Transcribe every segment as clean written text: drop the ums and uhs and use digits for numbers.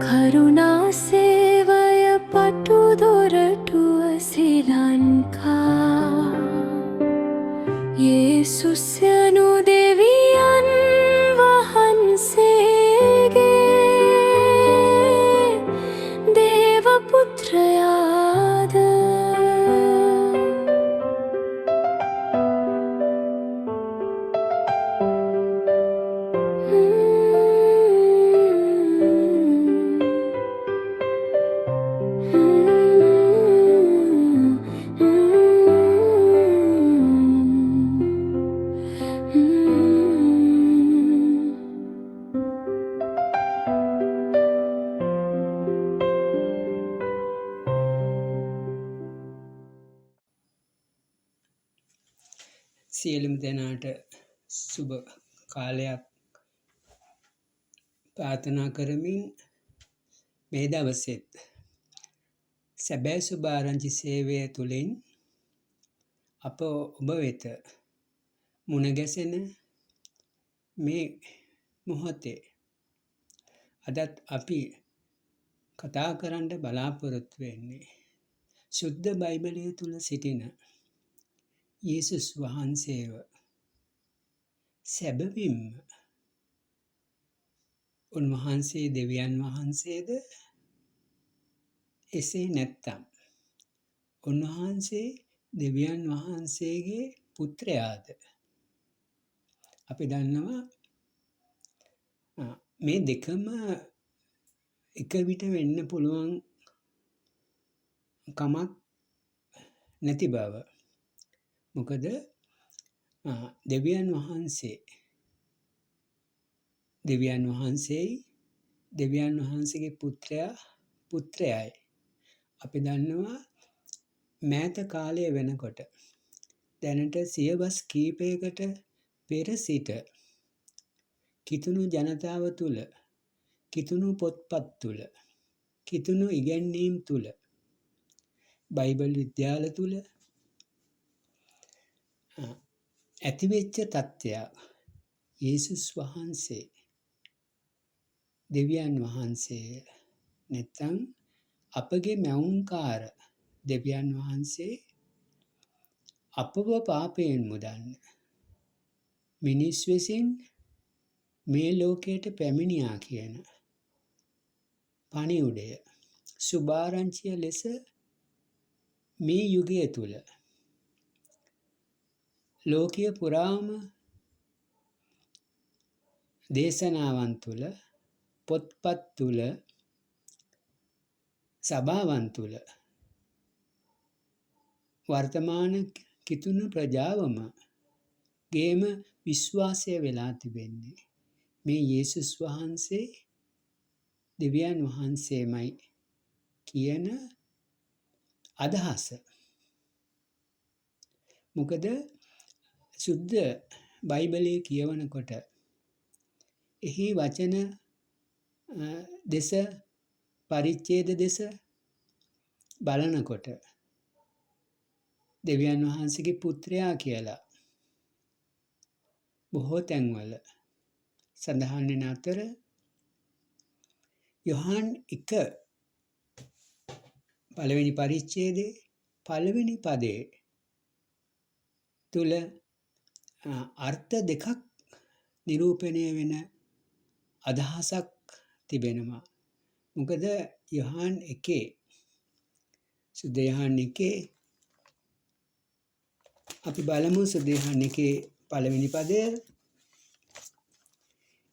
කරුණා සේවය පටු දොරටුව ශ්‍රී ලංකා යේසුස් යනු දෙවියන් වහන්සේගේ දේව පුත්‍රයාද සියලුම දෙනාට සුබ කාලයක් ප්‍රාර්ථනා කරමින් මේ දවසෙත් සැබෑ සුභාරංචි සේවය තුළින් අප ඔබ වෙත මුණගැසෙන මේ මොහොතේ අදත් අපි කතා කරන්න බලාපොරොත්තු වෙන්නේ සුද්ධ බයිබලය තුල සිටින යේසුස් වහන්සේව. සැබවින්ම උන්වහන්සේ දෙවියන් වහන්සේද? එසේ නැත්නම් උන්වහන්සේ දෙවියන් වහන්සේගේ පුත්‍රයාද? අපි දන්නවා මේ දෙකම එක විට වෙන්න පුළුවන් කමක් නැති බව. මොකද දෙවියන් වහන්සේගේ පුත්‍රයයි. අපි දන්නවා මෑත කාලය වෙනකොට දැනට සියවස් කීපයකට පෙර සිට කිතුණු ජනතාව තුළ, කිතුණු පොත්පත් තුළ, කිතුණු ඉගැන්වීම් තුළ, බයිබල් විද්‍යාල තුළ ඇතිවෙච්ච තත්ත්වයක් යේසුස් වහන්සේ දෙවියන් වහන්සේ නැත්නම් අපගේ මැවුම්කාර දෙවියන් වහන්සේ අපව පාපයෙන් මුදන්න මිනිස් විසින් මේ ලෝකයට පැමිණියා කියන පණිවුඩය සුභාරංචිය ලෙස මේ යුගය තුල ලෝකීය පුරාම දේශනාවන් තුල, පොත්පත් තුල, සභාවන් තුල වර්තමාන කිතුණු ප්‍රජාවම ගේම විශ්වාසය වෙලා තිබෙන්නේ මේ යේසුස් වහන්සේ දෙවියන් වහන්සේමයි කියන අදහස. මොකද සුද්ධ බයිබලයේ කියවනකොට එහි වචන දෙස පරිච්ඡේද දෙස බලනකොට දෙවියන් වහන්සේගේ පුත්‍රයා කියලා බොහෝ තැන්වල සඳහන් වෙන අතර යොහාන් 1 පළවෙනි පරිච්ඡේදයේ පළවෙනි පදයේ තුල අර්ථ දෙකක් නිරූපණය වෙන අදහසක් තිබෙනවා. මොකද යොහාන් 1 සුද්ධ යොහාන් 1 අපි බලමු සුද්ධ යොහාන් 1 පළවෙනි පදය.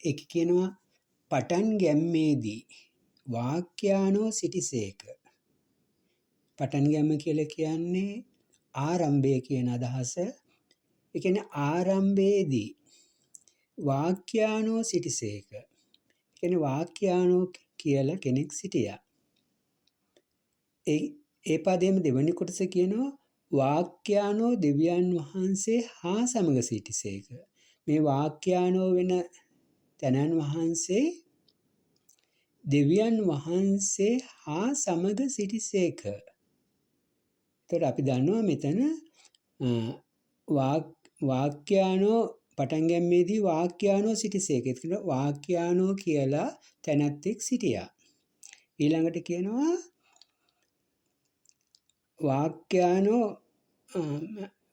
ඒක කියනවා පටන් ගැම්මේදී වාක්‍යානෝ සිටිසේක. පටන් ගැම්ම කියලා කියන්නේ ආරම්භය කියන අදහස. ඒ කියන්නේ ආරම්භයේදී වාක්‍යානෝ සිටිසේක. ඒ කියන්නේ වාක්‍යානෝ කියලා කෙනෙක් සිටියා. ඒ පදයේම දෙවෙනි කොටස කියනවා වාක්‍යානෝ දෙවියන් වහන්සේ හා සමග සිටිසේක. මේ වාක්‍යානෝ වෙන තැනන් වහන්සේ දෙවියන් වහන්සේ හා සමග සිටිසේක. එතකොට අපි දන්නවා මෙතන වාක්‍යානෝ පටන් ගැනීමේදී වාක්‍යානෝ සිටිසේක. එතකොට වාක්‍යානෝ කියලා තැනැත්තෙක් සිටියා. ඊළඟට කියනවා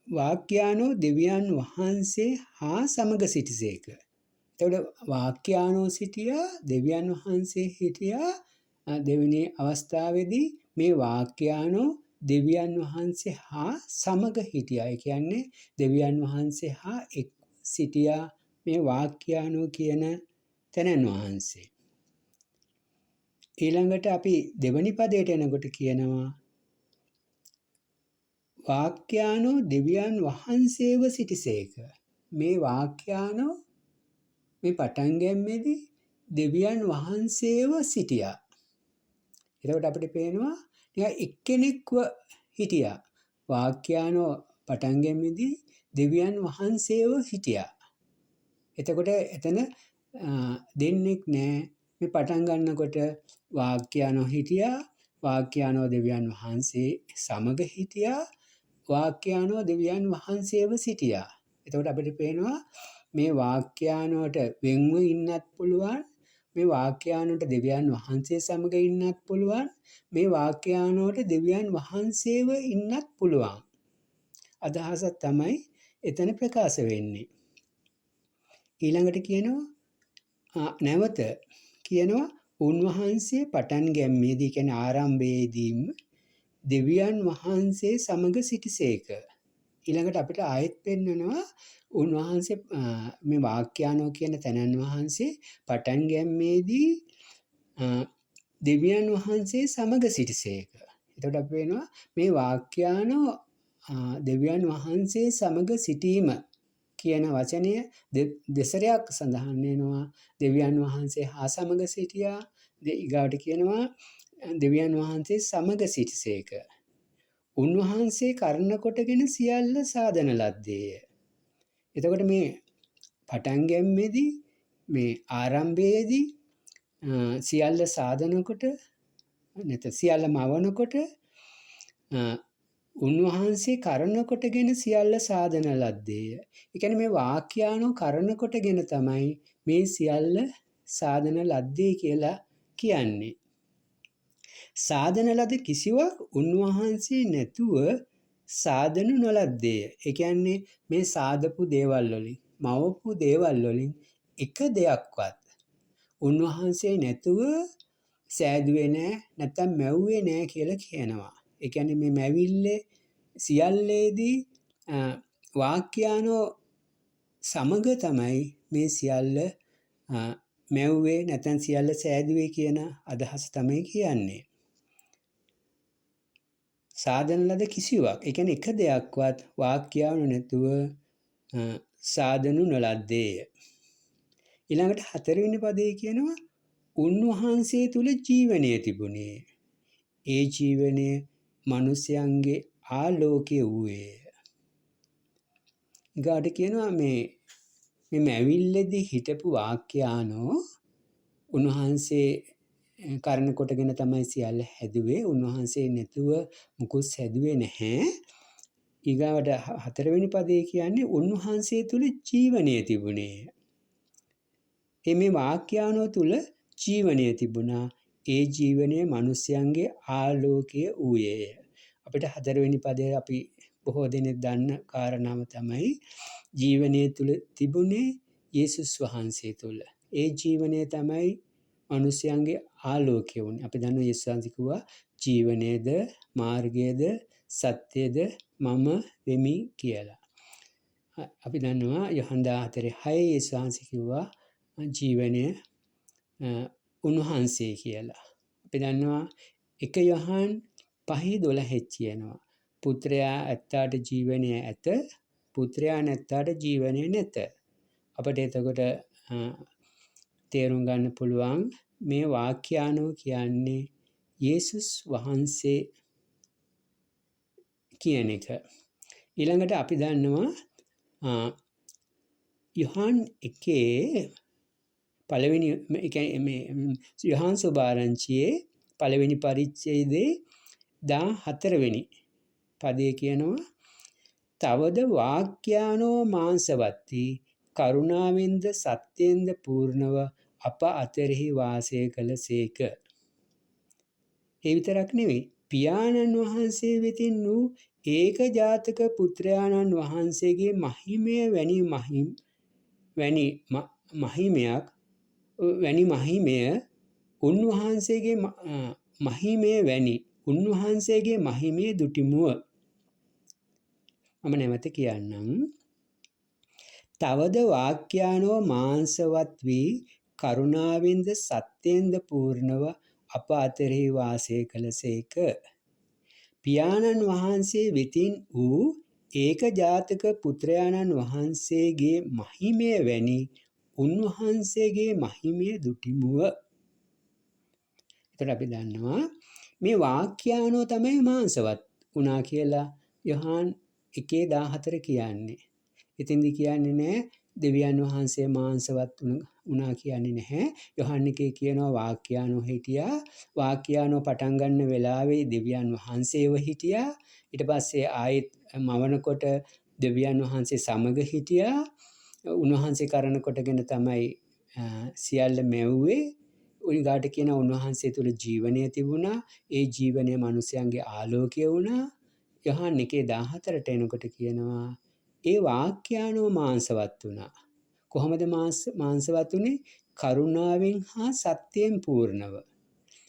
වාක්‍යානෝ දෙවියන් වහන්සේ හා සමග සිටිසේක. එතකොට වාක්‍යානෝ සිටියා, දෙවියන් වහන්සේ හිටියා. දෙවෙනි අවස්ථාවේදී මේ වාක්‍යානෝ දෙවියන් වහන්සේ හා සමග හිටියා. ඒ කියන්නේ දෙවියන් වහන්සේ හා එක් සිටියා මේ වාක්‍යානෝ කියන තැනැන් වහන්සේ. ඊළඟට අපි දෙවනි පදයට එනකොට කියනවා වාක්‍යානෝ දෙවියන් වහන්සේව සිටිසේක. මේ වාක්‍යානෝ මේ පටන් ගැනීමේදී දෙවියන් වහන්සේව සිටියා. එතකොට අපිට පේනවා නිකන් එක්කෙනෙක්ව හිටියා. වාක්‍යානෝ පටන් ගැනීමේදී දෙවියන් වහන්සේව හිටියා. එතකොට එතන දෙන්නෙක් නෑ. මේ පටන් ගන්නකොට වාක්‍යානෝ හිටියා, වාක්‍යානෝ දෙවියන් වහන්සේ සමග හිටියා, වාක්‍යානෝ දෙවියන් වහන්සේව සිටියා. එතකොට අපිට පේනවා මේ වාක්‍යානෝට වෙන්ව ඉන්නත් පුළුවන්, මේ වාක්‍යානෝට දෙවියන් වහන්සේ සමග ඉන්නත් පුළුවන්, මේ වාක්‍යානෝට දෙවියන් වහන්සේව ඉන්නත් පුළුවන්. අදහසක් තමයි එතන ප්‍රකාශ වෙන්නේ. ඊළඟට කියනවා නැවත කියනවා උන්වහන්සේ පටන් ගැනීමේදී කියන්නේ ආරම්භයේදීම දෙවියන් වහන්සේ සමග සිටිසේක. ඊළඟට අපිට ආයෙත් පෙන්නනවා උන්වහන්සේ මේ වාක්‍යානෝ කියන තැනන් වහන්සේ පටන් ගැනීමේදී දෙවියන් වහන්සේ සමග සිටිසේක. එතකොට අපි වෙනවා මේ වාක්‍යානෝ දෙවියන් වහන්සේ සමග සිටීම කියන වචනය දෙසරයක් සඳහන් වෙනවා. දෙවියන් වහන්සේ හා සමග සිටියා. ඊගාට කියනවා දෙවියන් වහන්සේ සමග සිටිසේක. උන්වහන්සේ කරන කොටගෙන සියල්ල සාදන ලද්දේය. එතකොට මේ පටන් ගැනීමේදී මේ ආරම්භයේදී සියල්ල සාදනකොට නැත්නම් සියල්ල මවනකොට උන්වහන්සේ කරන කොටගෙන සියල්ල සාදන ලද්දේය. ඒ කියන්නේ මේ වාක්‍යානෝ කරන කොටගෙන තමයි මේ සියල්ල සාදන ලද්දේ කියලා කියන්නේ. සාදන ලද කිසිවක් උන්වහන්සේ නැතුව සාදනු නොලද්දේය. ඒ කියන්නේ මේ සාදපු දේවල් වලින්, මවපු දේවල් වලින් එක දෙයක්වත් උන්වහන්සේ නැතුව සෑදුවේ නෑ, නැත්තම් මැව්වේ නෑ කියලා කියනවා. ඒ කියන්නේ මේ මැවිල්ලේ සියල්ලේදී වාක්‍යානෝ සමග තමයි මේ සියල්ල මැව්වේ නැත්නම් සියල්ල සෑදුවේ කියන අදහස තමයි කියන්නේ. සාදන ලද කිසිවක්, ඒ කියන්නේ එක දෙයක්වත් වාක්‍යානෝ නැතුව සාදනු නොලද්දේය. ඊළඟට 4 වෙනි පදේ කියනවා උන්වහන්සේ තුල ජීවනය තිබුණේ. ඒ ජීවනය මිනිසයන්ගේ ආලෝකය වූයේ. ඊගාට කියනවා මේ මැවිල්ලේදී හිටපු වාක්‍යානෝ උන්වහන්සේ කරන කොටගෙන තමයි සියල්ල හැදුවේ. උන්වහන්සේ නැතුව මුකුත් හැදුවේ නැහැ. ඊගාට 4 වෙනි පදේ කියන්නේ උන්වහන්සේ තුල ජීවනය තිබුණේ. මේ වාක්‍යානෝ තුල ජීවනය තිබුණා. ඒ ජීවනය මිනිසයන්ගේ ආලෝකය වූයේය. අපිට 4 වෙනි පදේ අපි බොහෝ දෙනෙක් දන්න කාරණාව තමයි ජීවනය තුල තිබුණේ යේසුස් වහන්සේ තුල. ඒ ජීවනය තමයි මිනිසයන්ගේ ආලෝකය වුණේ. අපි දන්නවා යේසුස් වහන්සේ කිව්වා ජීවනයේද මාර්ගයේද සත්‍යයේද මම වෙමි කියලා. අපි දන්නවා යොහන් 14:6 යේසුස් වහන්සේ කිව්වා ජීවනය උන්වහන්සේ කියලා. අපි දන්නවා 1 යොහන් 5:12 කියනවා පුත්‍රයා ඇත්තාට ජීවනය ඇත, පුත්‍රයා නැත්තාට ජීවනය නැත. අපිට එතකොට තේරුම් ගන්න පුළුවන් මේ වාක්‍යානෝ කියන්නේ යේසුස් වහන්සේ කියන එක. ඊළඟට අපි දන්නවා යොහන් 1 පළවෙනි යොහන් සුභාරංචියේ පළවෙනි පරිච්ඡේදයේ 14 වෙනි පදේ කියනවා තවද වාක්‍යානෝ මාංශවත්ති කරුණාවෙන්ද සත්‍යෙන්ද පූර්ණව අප අතරෙහි වාසය කළසේක. ඒ විතරක් නෙවෙයි පියාණන් වහන්සේ වෙතින් වූ ඒක ජාතක පුත්‍රයාණන් වහන්සේගේ මහිමය උන්වහන්සේගේ මහිමය දුටිමුව. මම නැවත කියන්නම්. තවද වාක්‍යානෝ මාංශවත් වී කරුණාවෙන්ද සත්‍යෙන්ද පූර්ණව අප අතරෙහි වාසය කළසේක. පියාණන් වහන්සේ වෙතින් වූ ඒක ජාතක පුත්‍රයාණන් වහන්සේගේ මහිමය වැනි උන්වහන්සේගේ මහිමය දුටිමුව. එතකොට අපි දන්නවා මේ වාක්‍යානෝ තමයි මාංශවත් වුණා කියලා යොහාන් 1:14 කියන්නේ. එතෙන්දි කියන්නේ නැහැ දෙවියන් වහන්සේ මාංශවත් වුණා කියන්නේ නැහැ. යොහාන් 1 කියනවා වාක්‍යානෝ හිටියා. වාක්‍යානෝ පටන් ගන්න වෙලාවේ දෙවියන් වහන්සේව හිටියා. ඊට පස්සේ ආයෙත් මවනකොට දෙවියන් වහන්සේ සමග හිටියා. උන්වහන්සේ කරන කොටගෙන තමයි සියල්ල මැව්වේ. උන්ගාට කියන උන්වහන්සේ තුල ජීවනය තිබුණා. ඒ ජීවනය මිනිසයන්ගේ ආලෝකය වුණා. යොහාන් 1:14ට එනකොට කියනවා ඒ වාක්‍යානෝ මාංශවත් වුණා. කොහොමද මාංශවත් වුනේ? කරුණාවෙන් හා සත්‍යයෙන් පූර්ණව.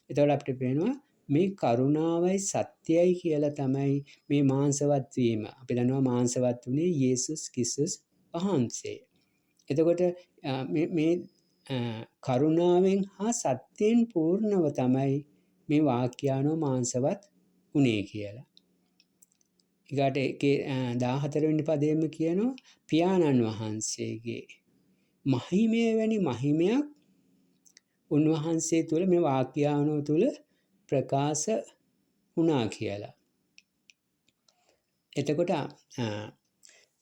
එතකොට අපිට පේනවා මේ කරුණාවයි සත්‍යයයි කියලා තමයි මේ මාංශවත් වීම. අපි දන්නවා මාංශවත් වුණේ යේසුස් ක්‍රිස්තුස් වහන්සේ. එතකොට මේ කරුණාවෙන් හා සත්‍යයෙන් පූර්ණව තමයි මේ වාක්‍යානෝ මාංශවත් වුණේ කියලා. ඊගාට 14 වෙනි පදයෙම කියනවා පියාණන් වහන්සේගේ මහිමය වැනි මහිමයක් උන්වහන්සේ තුළ මේ වාක්‍යානෝ තුළ ප්‍රකාශ වුණා කියලා. එතකොට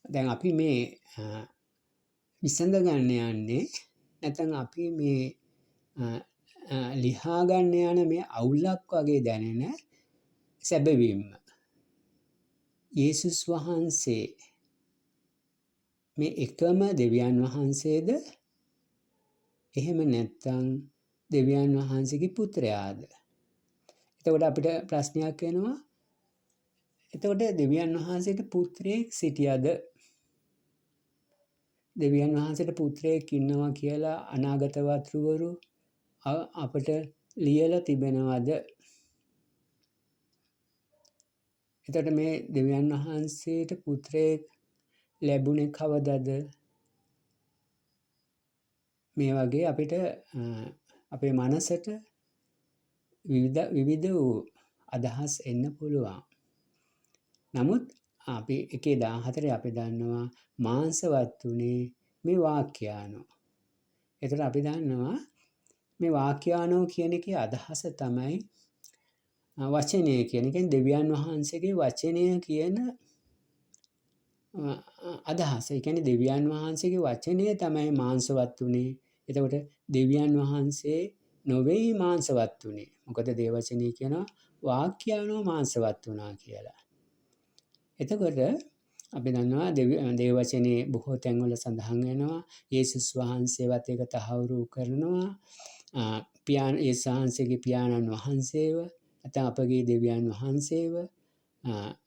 දැන් අපි මේ විසඳ ගන්න යන්නේ නැත්නම් අපි මේ ලිහා ගන්න යන මේ අවුලක් වගේ දැනෙන සැබවීම යේසුස් වහන්සේ මේ එකම දෙවියන් වහන්සේද? එහෙම නැත්නම් දෙවියන් වහන්සේගේ පුත්‍රයාද? එතකොට අපිට ප්‍රශ්නයක් එනවා. එතකොට දෙවියන් වහන්සේට පුත්‍රයෙක් සිටියද? දෙවියන් වහන්සේට පුත්‍රයෙක් ඉන්නවා කියලා අනාගත වතුවරු අපට ලියලා තිබෙනවද? එතකොට මේ දෙවියන් වහන්සේට පුත්‍රයෙක් ලැබුණේ කවදද? මේ වගේ අපිට අපේ මනසට විවිධ වූ අදහස් එන්න පුළුවන්. නමුත් අපි 1:14 අපි දන්නවා මාංශවත් උනේ මේ වාක්‍යානෝ. එතකොට අපි දන්නවා මේ වාක්‍යානෝ කියන එකේ අදහස තමයි වචනය කියන එක. දෙවියන් වහන්සේගේ වචනය කියන අදහස. ඒ කියන්නේ දෙවියන් වහන්සේගේ වචනය තමයි මාංශවත් උනේ. එතකොට දෙවියන් වහන්සේ නොවේයි මාංශවත් උනේ. මොකද දේවචනී කියනවා වාක්‍යානෝ මාංශවත් වුණා කියලා. එතකොට අපි දන්නවා දේවචනයේ බොහෝ තැන්වල සඳහන් වෙනවා යේසුස් වහන්සේවත් ඒක තහවුරු කරනවා. යේසුස් වහන්සේගේ පියාණන් වහන්සේව නැත්නම් අපගේ දෙවියන් වහන්සේව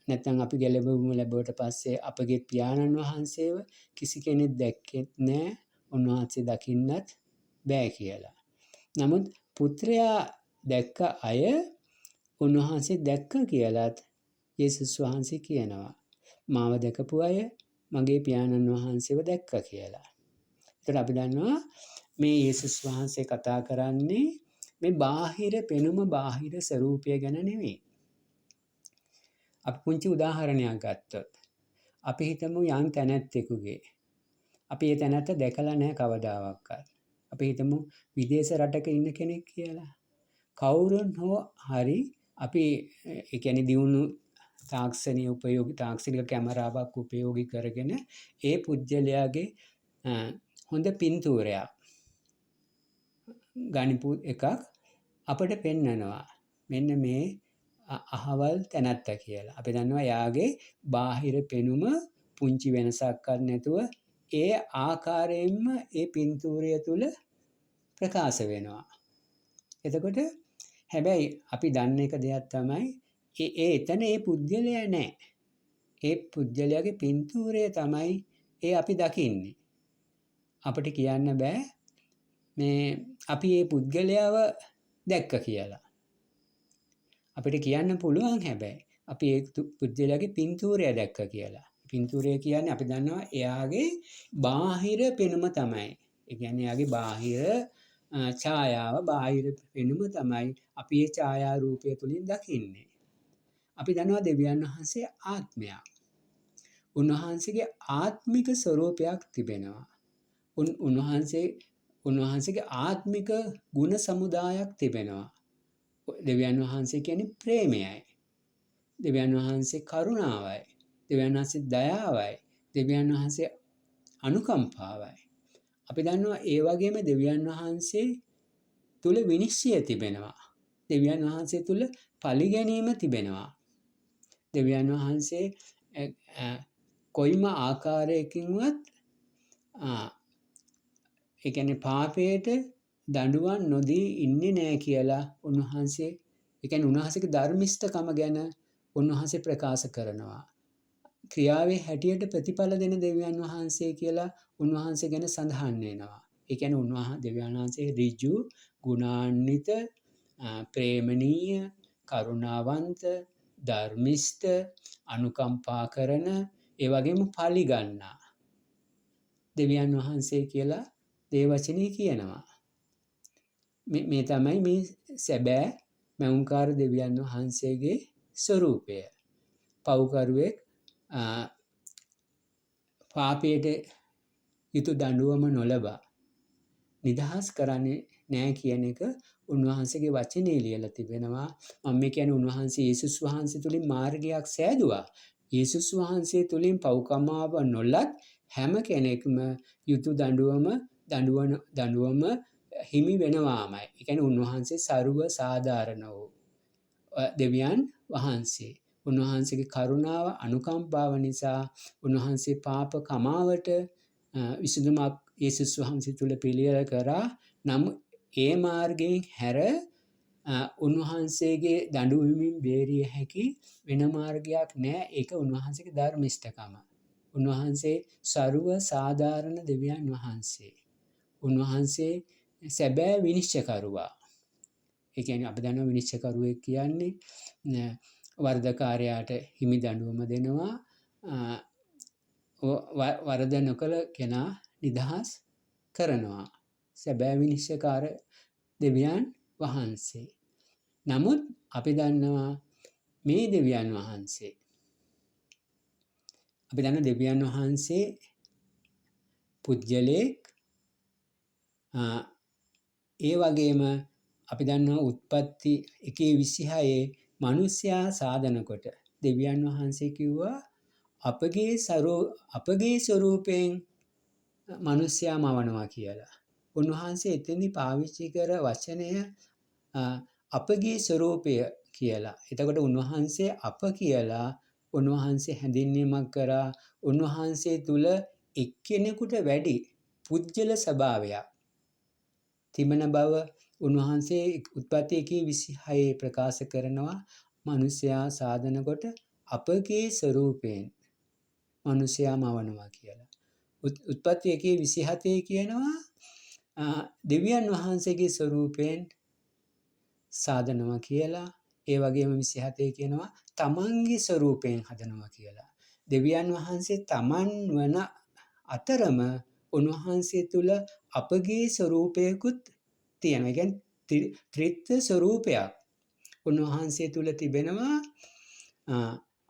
නැත්නම් අපි ගැලවුම ලැබුවට පස්සේ අපගේ පියාණන් වහන්සේව කිසි කෙනෙක් දැක්කෙත් නැහැ. උන්වහන්සේ දකින්නත් බෑ කියලා. නමුත් පුත්‍රයා දැක්ක අය උන්වහන්සේ දැක්ක කියලාත් යේසුස් වහන්සේ කියනවා. මාව දැකපු අය මගේ පියාණන් වහන්සේව දැක්ක කියලා. ඒතර අපි දන්නවා මේ යේසුස් වහන්සේ කතා කරන්නේ මේ බාහිර පෙනුම බාහිර ස්වરૂපය ගැන නෙවෙයි. අපි පුංචි උදාහරණයක් ගත්තොත් අපි හිතමු යම් තැනැත්තෙකුගේ අපි ඒ තැනැත්ත දැකලා නැහැ කවදාවත්. අපි හිතමු විදේශ රටක ඉන්න කෙනෙක් කියලා. කවුරුන් හෝ හරි අපි ඒ කියන්නේ දියුණු තාක්ෂණික කැමරාවක් උපයෝගී කරගෙන ඒ පුජ්‍යලයාගේ හොඳ පින්තූරයක් ගනිපු එකක් අපිට පෙන්නනවා. මෙන්න මේ අහවල් තැනැත්තා කියලා. අපි දන්නවා එයාගේ බාහිර පෙනුම පුංචි වෙනසක්වත් නැතුව ඒ ආකාරයෙන්ම ඒ පින්තූරය තුල ප්‍රකාශ වෙනවා. එතකොට හැබැයි අපි දන්න එක දෙයක් තමයි එතන ඒ පුද්ගලයා නැහැ. ඒ පුද්ගලයාගේ පින්තූරය තමයි ඒ අපි දකින්නේ. අපිට කියන්න බෑ මේ අපි මේ පුද්ගලයාව දැක්ක කියලා. අපිට කියන්න පුළුවන් හැබැයි අපි ඒ පුද්ගලයාගේ පින්තූරය දැක්ක කියලා. පින්තූරය කියන්නේ අපි දන්නවා එයාගේ බාහිර පෙනුම තමයි. ඒ කියන්නේ එයාගේ බාහිර ඡායාව බාහිර පෙනුම තමයි අපි මේ ඡායා රූපය තුලින් දකින්නේ. අපි දන්නවා දෙවියන් වහන්සේ ආත්මයක්. උන්වහන්සේගේ ආත්මික ස්වરૂපයක් තිබෙනවා. උන්වහන්සේගේ ආත්මික ගුණ සමුදායක් තිබෙනවා. දෙවියන් වහන්සේ කියන්නේ ප්‍රේමයයි. දෙවියන් වහන්සේ කරුණාවයි. දෙවියන් වහන්සේ දයාවයි. දෙවියන් වහන්සේ අනුකම්පාවයි. අපි දන්නවා ඒ වගේම දෙවියන් වහන්සේ තුල විනිශ්චය තිබෙනවා. දෙවියන් වහන්සේ තුල පරිගැනීම තිබෙනවා. දෙවියන් වහන්සේ කොයිම ආකාරයකින්වත් ඒ කියන්නේ පාපයට දඬුවම් නොදී ඉන්නේ නැහැ කියලා උන්වහන්සේ ඒ කියන්නේ උන්වහන්සේගේ ධර්මිෂ්ඨකම ගැන උන්වහන්සේ ප්‍රකාශ කරනවා. ක්‍රියාවේ හැටියට ප්‍රතිඵල දෙන දෙවියන් වහන්සේ කියලා උන්වහන්සේ ගැන සඳහන් වෙනවා. ඒ කියන්නේ දෙවියන් වහන්සේ ඍජු, ගුණාන්විත, ප්‍රේමණීය, කරුණාවන්ත, ධර්මිෂ්ඨ, අනුකම්පා කරන, ඒ වගේම පරිගන්නා දෙවියන් වහන්සේ කියලා දේවචනේ කියනවා. මේ තමයි මේ සැබෑ මෞංකාර දෙවියන් වහන්සේගේ ස්වરૂපය. පව්කරුවෙක් පාපයට යුතු දඬුවම නොලබා නිදහස් කරන්නේ නැහැ කියන එක උන්වහන්සේගේ වචනේ ලියලා තිබෙනවා. මම කියන්නේ උන්වහන්සේ යේසුස් වහන්සේ තුලින් මාර්ගයක් සෑදුවා. යේසුස් වහන්සේ තුලින් පව්කමාව නොලත් හැම කෙනෙක්ම යුතු දඬුවම හිමි වෙනවාමයි. ඒ කියන්නේ උන්වහන්සේ ਸਰව සාධාරණ වූ දෙවියන් වහන්සේ. උන්වහන්සේගේ කරුණාව අනුකම්පාව නිසා උන්වහන්සේ පාප කමාවට විසඳුමක් යේසුස් වහන්සේ තුල පිළියෙල කරා. නම් ඒ මාර්ගයෙන් හැර උන්වහන්සේගේ දඬුවමින් බේරිය හැකි වෙන මාර්ගයක් නැහැ. ඒක උන්වහන්සේගේ ධර්මිෂ්ඨකම. උන්වහන්සේ ਸਰව සාධාරණ දෙවියන් වහන්සේ. උන්වහන්සේ සැබෑ විනිශ්චයකරුවා. ඒ කියන්නේ අපි දන්නවා විනිශ්චයකරුවෙක් කියන්නේ වරදකාරයාට හිමි දඬුවම දෙනවා. වරද නොකළ කෙනා නිදහස් කරනවා. සැබෑ විනිශ්චයකාර දෙවියන් වහන්සේ. නමුත් අපි දන්නවා මේ දෙවියන් වහන්සේ දෙවියන් වහන්සේ පුජ්‍යලෙක්. ඒ වගේම අපි දන්නවා උත්පත්ති 1:26 මිනිසයා සාදන කොට දෙවියන් වහන්සේ කිව්වා අපගේ ස්වරූපයෙන් මිනිසයා මවනවා කියලා. උන්වහන්සේ එතෙන්දි පාවිච්චි කර වචනය අපගේ ස්වරූපය කියලා. එතකොට උන්වහන්සේ අප කියලා උන්වහන්සේ හැඳින්වීමක් කරා. උන්වහන්සේ තුල එක්කෙනෙකුට වැඩි පුජ්‍යල ස්වභාවයක් තිබෙන බව උන්වහන්සේ උත්පත්ති 1:26 ප්‍රකාශ කරනවා. මිනිසයා සාදන කොට අපගේ ස්වරූපයෙන් මිනිසයා මවනවා කියලා. උත්පත්ති 1:27 කියනවා දෙවියන් වහන්සේගේ ස්වරූපයෙන් සාදනවා කියලා. ඒ වගේම 27 කියනවා තමන්ගේ ස්වරූපයෙන් හදනවා කියලා. දෙවියන් වහන්සේ තමන් වන අතරම උන්වහන්සේ තුල අපගේ ස්වරූපයකුත් තියෙනවා. ඒ කියන්නේ ත්‍රිත්ව ස්වරූපයක් උන්වහන්සේ තුල තිබෙනවා.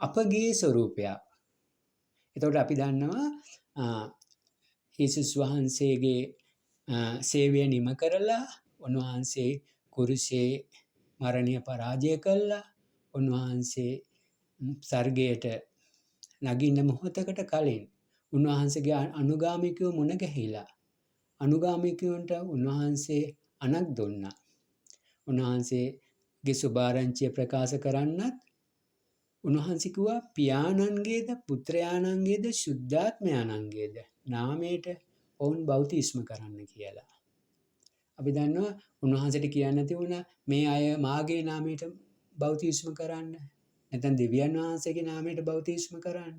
අපගේ ස්වරූපයක්. එතකොට අපි දන්නවා යේසුස් වහන්සේගේ සේවය නිම කරලා උන්වහන්සේ කුරුසේ මරණය පරාජය කළා. උන්වහන්සේ ස්වර්ගයට නගින්න මොහොතකට කලින් උන්වහන්සේගේ අනුගාමිකයෝ මුණ ගැහිලා අනුගාමිකයන්ට උන්වහන්සේ අනක් දුන්නා. උන්වහන්සේ ස්වභාරංචිය ප්‍රකාශ කරන්නත් උන්වහන්සේ කිව්වා පියාණන්ගේද පුත්‍රයාණන්ගේද ශුද්ධාත්මයාණන්ගේද නාමයට ඔවුන් බෞතිස්ම කරන්න කියලා. අපි දන්නවා උන්වහන්සේට කියන්න තිබුණා මේ අය මාගේ නාමයට බෞතිස්ම කරන්න. නැත්නම් දෙවියන් වහන්සේගේ නාමයට බෞතිස්ම කරන්න.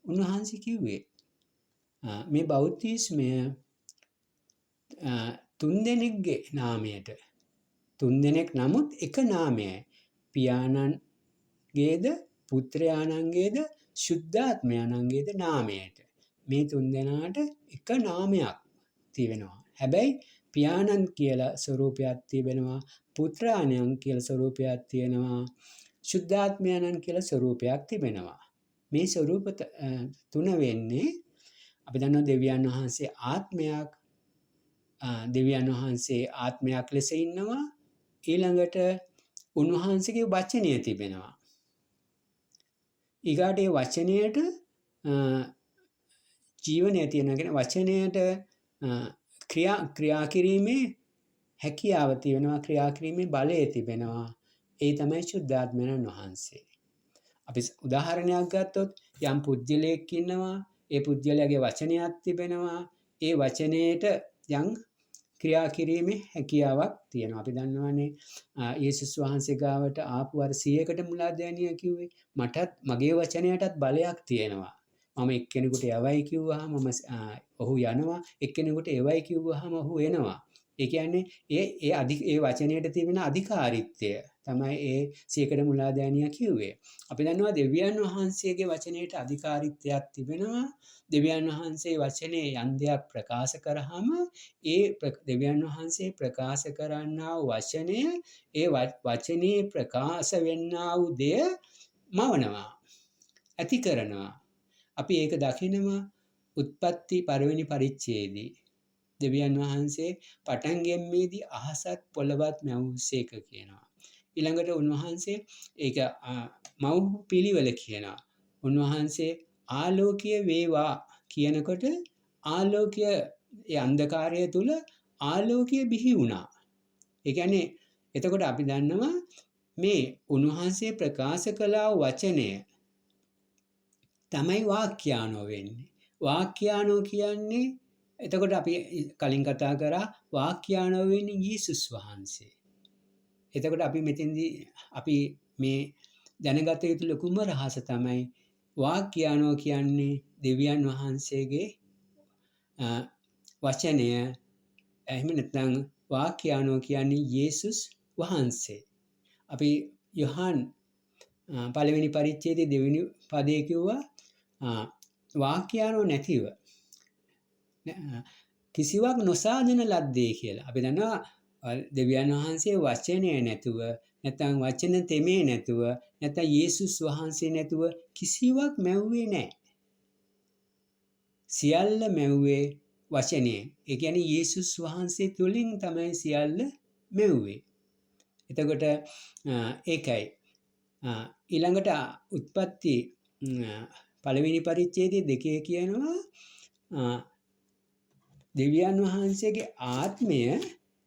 උන්වහන්සේ කිව්වේ මේ බෞතිස්මය තුන්දෙනෙක්ගේ නාමයට. තුන්දෙනෙක් නමුත් එක නාමයයි. පියාණන්ගේද පුත්‍රයාණන්ගේද ශුද්ධාත්මයාණන්ගේද නාමයට. මේ තුන්දෙනාට එක නාමයක් තිබෙනවා. හැබැයි පියාණන් කියලා ස්වරූපයක් තිබෙනවා. පුත්‍රයාණන් කියලා ස්වරූපයක් තියෙනවා. ශුද්ධාත්මයාණන් කියලා ස්වරූපයක් තිබෙනවා. මේ ස්වරූප තුන වෙන්නේ අපි දන්නවා දෙවියන් වහන්සේ ආත්මයක්. දෙවියන් වහන්සේ ආත්මයක් ලෙස ඉන්නවා. ඊළඟට උන්වහන්සේගේ වචනය තිබෙනවා. ඊගාට ඒ වචනයට ජීවනය තියෙනවා. කියන වචනයට ක්‍රියා කිරීමේ හැකියාව තියෙනවා. ක්‍රියා කිරීමේ බලය තිබෙනවා. ඒ තමයි ශුද්ධාත්මයන් වහන්සේ. අපි උදාහරණයක් ගත්තොත් යම් පුජ්‍යලයක් ඉන්නවා. ඒ පුජ්‍යලයාගේ වචනයක් තිබෙනවා. ඒ වචනයට යම් ක්‍රියා කිරීමේ හැකියාවක් තියෙනවා. අපි දන්නවානේ යේසුස් වහන්සේ ගාවට ආපු අර 100කට මුලාදෑනියා කිව්වේ මටත් මගේ වචනයටත් බලයක් තියෙනවා. මම එක්කෙනෙකුට යවයි කිව්වහම ඔහු යනවා. එක්කෙනෙකුට එවයි කිව්වහම ඔහු එනවා. ඒ කියන්නේ ඒ වචනයට තිබෙන අධිකාරීත්වය තමයි ඒ 100කට මුලාදෑනියා කිව්වේ. අපි දන්නවා දෙවියන් වහන්සේගේ වචනයට අධිකාරීත්වයක් තිබෙනවා. දෙවියන් වහන්සේ වචනේ යම් දෙයක් ප්‍රකාශ කරාම ඒ දෙවියන් වහන්සේ ප්‍රකාශ කරන්නා වූ වචනය ඒ වචනේ ප්‍රකාශ වෙන්නා වූ දෙය මවනවා. ඇති කරනවා. අපි ඒක දකිනවා උත්පත්ති පළවෙනි පරිච්ඡේදයේ දෙවියන් වහන්සේ පටන් ගැනීමේදී අහසත් පොළවත් මැවුසේක කියනවා. ඊළඟට උන්වහන්සේ ඒක මව් පිළිවෙල කියනවා. උන්වහන්සේ ආලෝකය වේවා කියනකොට ආලෝකය ඒ අන්ධකාරය තුල ආලෝකය බිහි වුණා. ඒ කියන්නේ එතකොට අපි දන්නවා මේ උන්වහන්සේ ප්‍රකාශ කළා වචනය තමයි වාක්‍යානෝ වෙන්නේ. වාක්‍යානෝ කියන්නේ එතකොට අපි කලින් කතා කරා වාක්‍යානෝ වෙන්නේ යේසුස් වහන්සේ. එතකොට අපි මෙතෙන්දී අපි මේ දැනගත යුතු ලොකුම රහස තමයි වාක්‍යානෝ කියන්නේ දෙවියන් වහන්සේගේ වචනය. එහෙම නැත්නම් වාක්‍යානෝ කියන්නේ යේසුස් වහන්සේ. අපි යොහන් පළවෙනි පරිච්ඡේදයේ දෙවෙනි පදයේ කිව්වා වාක්‍යානෝ නැතිව කිසිවක් නොසාදන ලද්දේ කියලා. අපි දන්නවා දෙවියන් වහන්සේ වචනය නැතුව නැත්නම් වචන තෙමේ නැතුව නැත්නම් යේසුස් වහන්සේ නැතුව කිසිවක් මැව්වේ නැහැ. සියල්ල මැව්වේ වචනය. ඒ කියන්නේ යේසුස් වහන්සේ තුලින් තමයි සියල්ල මැව්වේ. එතකොට ඒකයි ඊළඟට උත්පත්ති පළවෙනි පරිච්ඡේදයේ 2 කියනවා දෙවියන් වහන්සේගේ ආත්මය